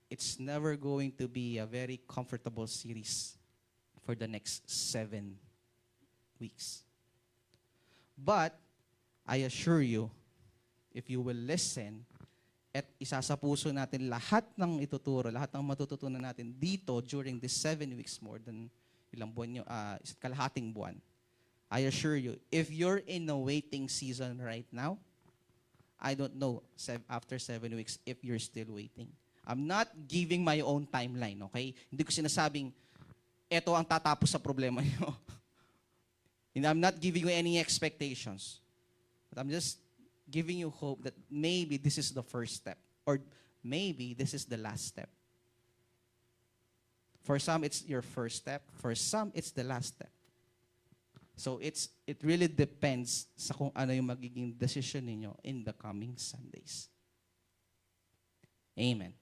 it's never going to be a very comfortable series for the next 7 weeks. But, I assure you, if you will listen, at isa sa puso natin lahat ng ituturo, lahat ng matututunan natin dito during this 7 weeks, more than ilang buwan kalahating buwan, I assure you, if you're in a waiting season right now, I don't know after 7 weeks if you're still waiting. I'm not giving my own timeline, okay? Hindi ko sinasabing, eto ang tatapos sa problema niyo. And I'm not giving you any expectations. But I'm just giving you hope that maybe this is the first step. Or maybe this is the last step. For some, it's your first step. For some, it's the last step. So it really depends sa kung ano yung magiging decision ninyo in the coming Sundays. Amen.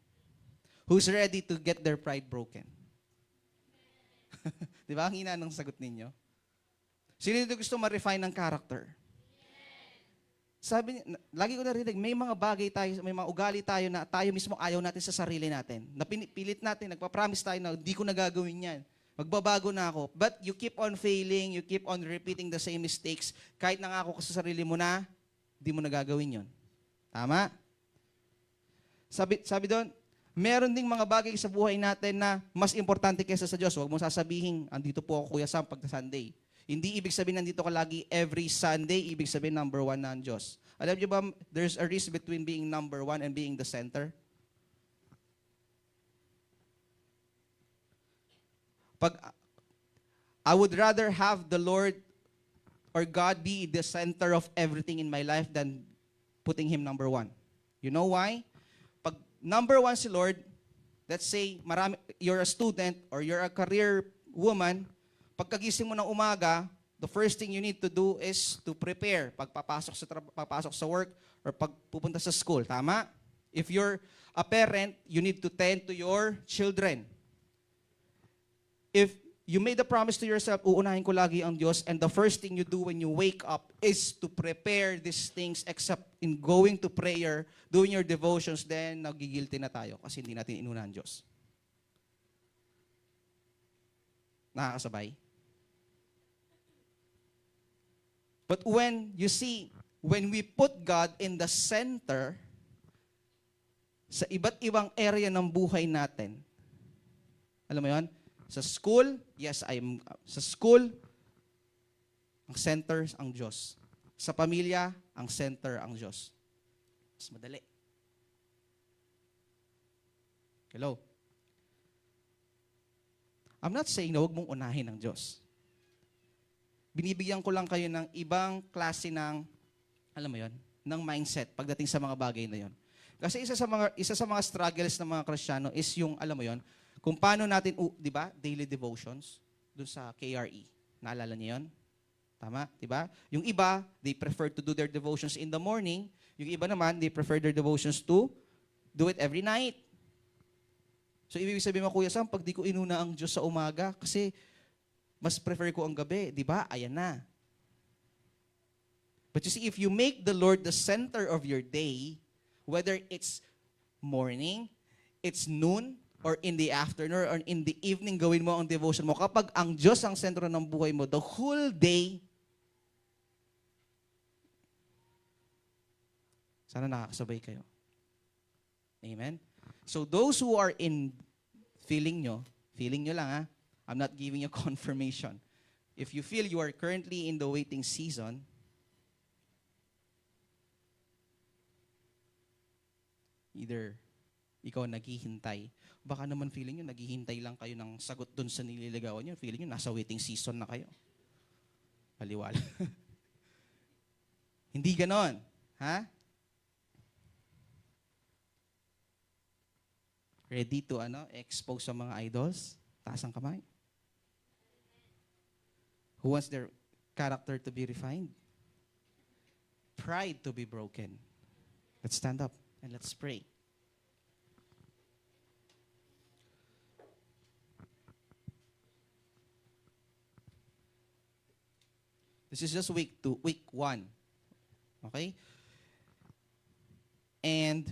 Who's ready to get their pride broken? Di ba? Ang hina ng sagot ninyo. Sino dito gusto ma-refine ng character? Sabi niya, lagi ko narinig, may mga bagay tayo, may mga ugali tayo na tayo mismo ayaw natin sa sarili natin. Pilit natin, nagpa-promise tayo na hindi ko na gagawin yan. Magbabago na ako. But you keep on failing, you keep on repeating the same mistakes. Kahit nangako ka sa sarili mo na, hindi mo na gagawin yun. Tama? Sabi doon, meron ding mga bagay sa buhay natin na mas importante kaysa sa Diyos. Huwag mo sasabihin, andito po ako Kuya Sam pag Sunday. Hindi ibig sabihin nandito ka lagi every Sunday, ibig sabihin number 1 na ang Diyos. Alam niyo ba, there's a risk between being number 1 and being the center? I would rather have the Lord or God be the center of everything in my life than putting Him number 1. You know why? Pag number 1 si Lord, let's say you're a student or you're a career woman, pagkagising mo ng umaga, the first thing you need to do is to prepare pagpapasok sa work or pagpupunta sa school. Tama? If you're a parent, you need to tend to your children. If you made a promise to yourself, uunahin ko lagi ang Diyos, and the first thing you do when you wake up is to prepare these things except in going to prayer, doing your devotions, then nagigilty na tayo kasi hindi natin inunahan ang Diyos. Nakakasabay? But when we put God in the center, sa iba't ibang area ng buhay natin, alam mo yun? Sa school, sa school, ang center ang Diyos. Sa pamilya, ang center ang Diyos. Mas madali. Hello? I'm not saying na huwag mong unahin ang Diyos. Binibigyan ko lang kayo ng ibang klase ng, alam mo yon, ng mindset pagdating sa mga bagay na yon. Kasi isa sa mga struggles ng mga Kristiyano is yung, alam mo yon, kung paano natin, di ba, daily devotions, dun sa KRE. Naalala niyo yun? Tama? Di ba? Yung iba, they prefer to do their devotions in the morning. Yung iba naman, they prefer their devotions to do it every night. So, ibig sabihin mo, Kuya Sam, pag di ko inuna ang Diyos sa umaga, kasi mas prefer ko ang gabi, di ba? Ayan na. But you see, if you make the Lord the center of your day, whether it's morning, it's noon, or in the afternoon or in the evening, gawin mo ang devotion mo. Kapag ang Diyos ang sentro ng buhay mo, the whole day, sana nakakasabay kayo. Amen? So those who are in, feeling nyo lang ha, I'm not giving you confirmation. If you feel you are currently in the waiting season, either ikaw naghihintay, baka naman feeling nyo, naghihintay lang kayo ng sagot dun sa nililigawan nyo, feeling nyo, nasa waiting season na kayo. Paliwala. Hindi ganon. Ha? Ready to expose sa mga idols? Taas ang kamay. Who wants their character to be refined? Pride to be broken. Let's stand up and let's pray. This is just week 1. Okay? And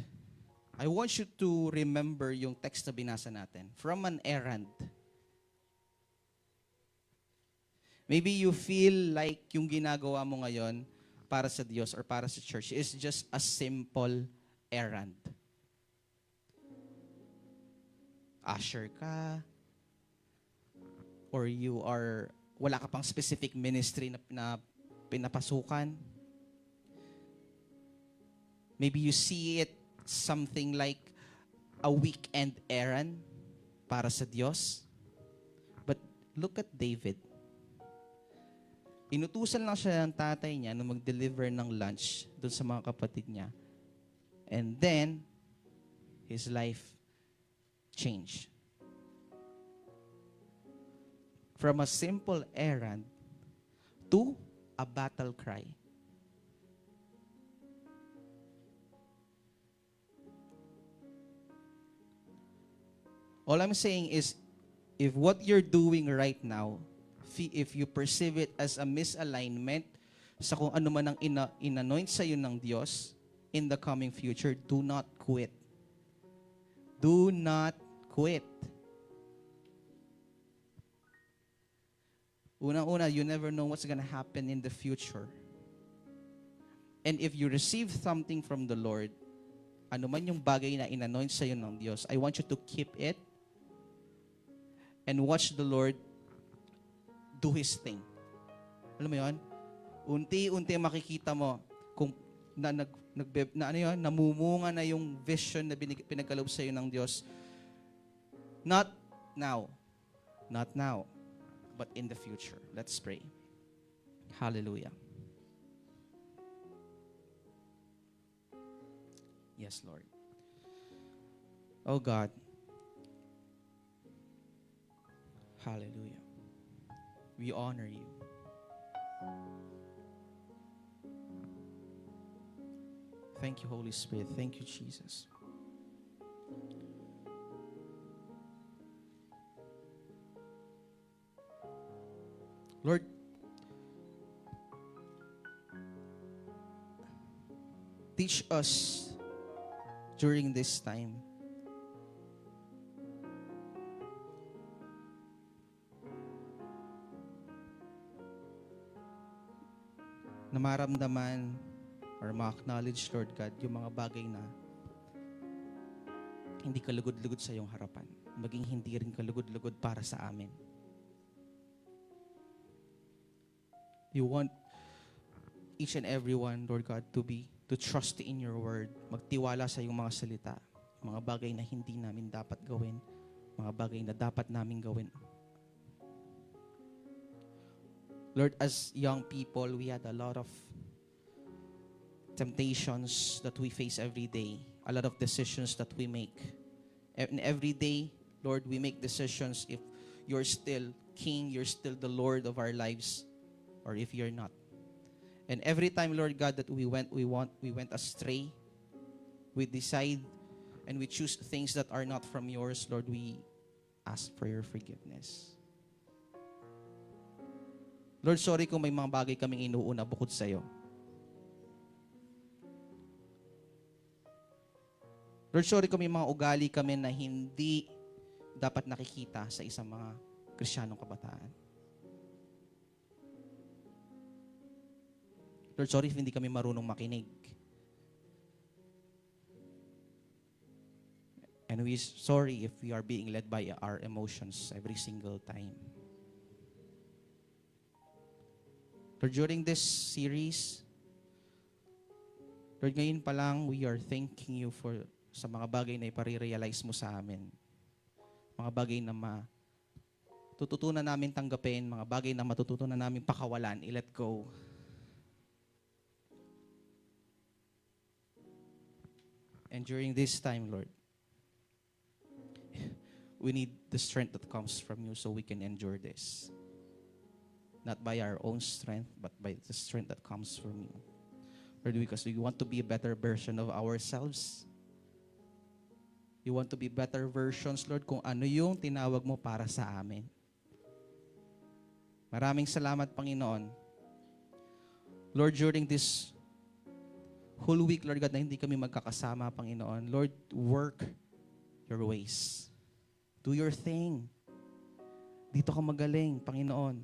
I want you to remember yung text na binasa natin. From an errand. Maybe you feel like yung ginagawa mo ngayon para sa Diyos or para sa church is just a simple errand. Usher ka, or wala ka pang specific ministry na pinapasukan. Maybe you see it something like a weekend errand para sa Diyos. But look at David. Inutusan lang siya ng tatay niya na mag-deliver ng lunch doon sa mga kapatid niya. And then, his life changed. From a simple errand to a battle cry. All I'm saying is, if what you're doing right now, if you perceive it as a misalignment sa kung ano man ang inanoint sa iyo ng Diyos in the coming future, do not quit. Do not quit. Unang-una, you never know what's gonna happen in the future. And if you receive something from the Lord, ano man yung bagay na inanoint sa iyo ng Diyos, I want you to keep it and watch the Lord do His thing. Alam mo yun? Unti-unti makikita mo kung namumunga na yung vision na pinagkaloob sa iyo ng Diyos. Not now, but in the future. Let's pray. Hallelujah. Yes, Lord. Oh God. Hallelujah. We honor you. Thank you, Holy Spirit. Thank you, Jesus. Lord, teach us during this time na maramdaman or ma-acknowledge, Lord God, yung mga bagay na hindi kalugod-lugod sa iyong harapan. Maging hindi rin kalugod-lugod para sa amin. You want each and every one, Lord God, to trust in your word, magtiwala sa iyong mga salita, mga bagay na hindi namin dapat gawin, mga bagay na dapat namin gawin. Lord, as young people, we had a lot of temptations that we face every day, a lot of decisions that we make. And every day, Lord, we make decisions if you're still King, you're still the Lord of our lives, or if you're not. And every time, Lord God, that we went astray, we decide and we choose things that are not from yours, Lord, we ask for your forgiveness. Lord, sorry kung may mga bagay kaming inuuna bukod sa iyo. Lord, sorry kung may mga ugali kami na hindi dapat nakikita sa isang mga Kristiyanong kabataan. Lord, sorry if hindi kami marunong makinig. And we sorry if we are being led by our emotions every single time. Lord, during this series, Lord, ngayon pa lang, we are thanking you for sa mga bagay na ipare-realize mo sa amin. Mga bagay na matututunan namin tanggapin, mga bagay na matututunan namin pakawalan, i-let go. And during this time, Lord, we need the strength that comes from you so we can endure this. Not by our own strength, but by the strength that comes from you. Lord, because we want to be a better version of ourselves. We want to be better versions, Lord, kung ano yung tinawag mo para sa amin. Maraming salamat, Panginoon. Lord, during this whole week, Lord God, na hindi kami magkakasama, Panginoon, Lord, work your ways. Do your thing. Dito ka magaling, Panginoon.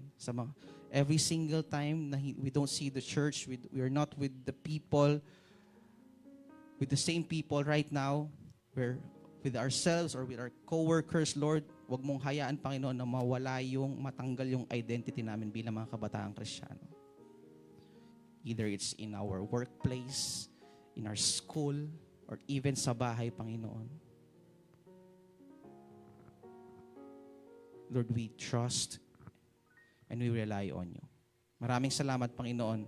Every single time na we don't see the church, we are not with the people, with the same people right now, we're with ourselves or with our co-workers, Lord, wag mong hayaan, Panginoon, na matanggal yung identity namin bilang mga kabataang Kristiyano. Either it's in our workplace, in our school, or even sa bahay, Panginoon. Lord, we trust and we rely on you. Maraming salamat, Panginoon.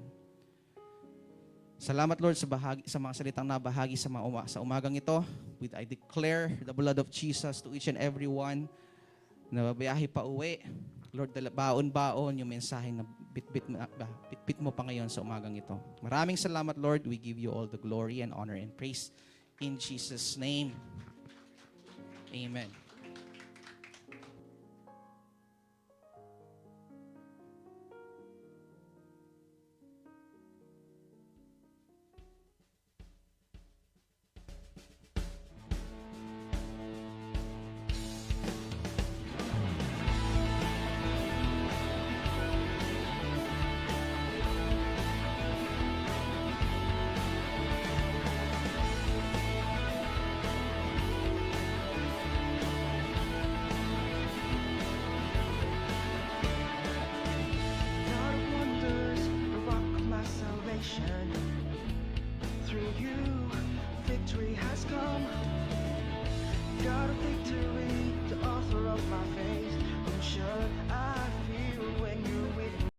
Salamat, Lord, sa mga salitang nabahagi sa umagang ito. I declare the blood of Jesus to each and every one na babiyahe pa uwi. Lord, baon-baon yung mensaheng na bitbit mo pa ngayon sa umagang ito. Maraming salamat, Lord. We give you all the glory and honor and praise in Jesus' name. Amen.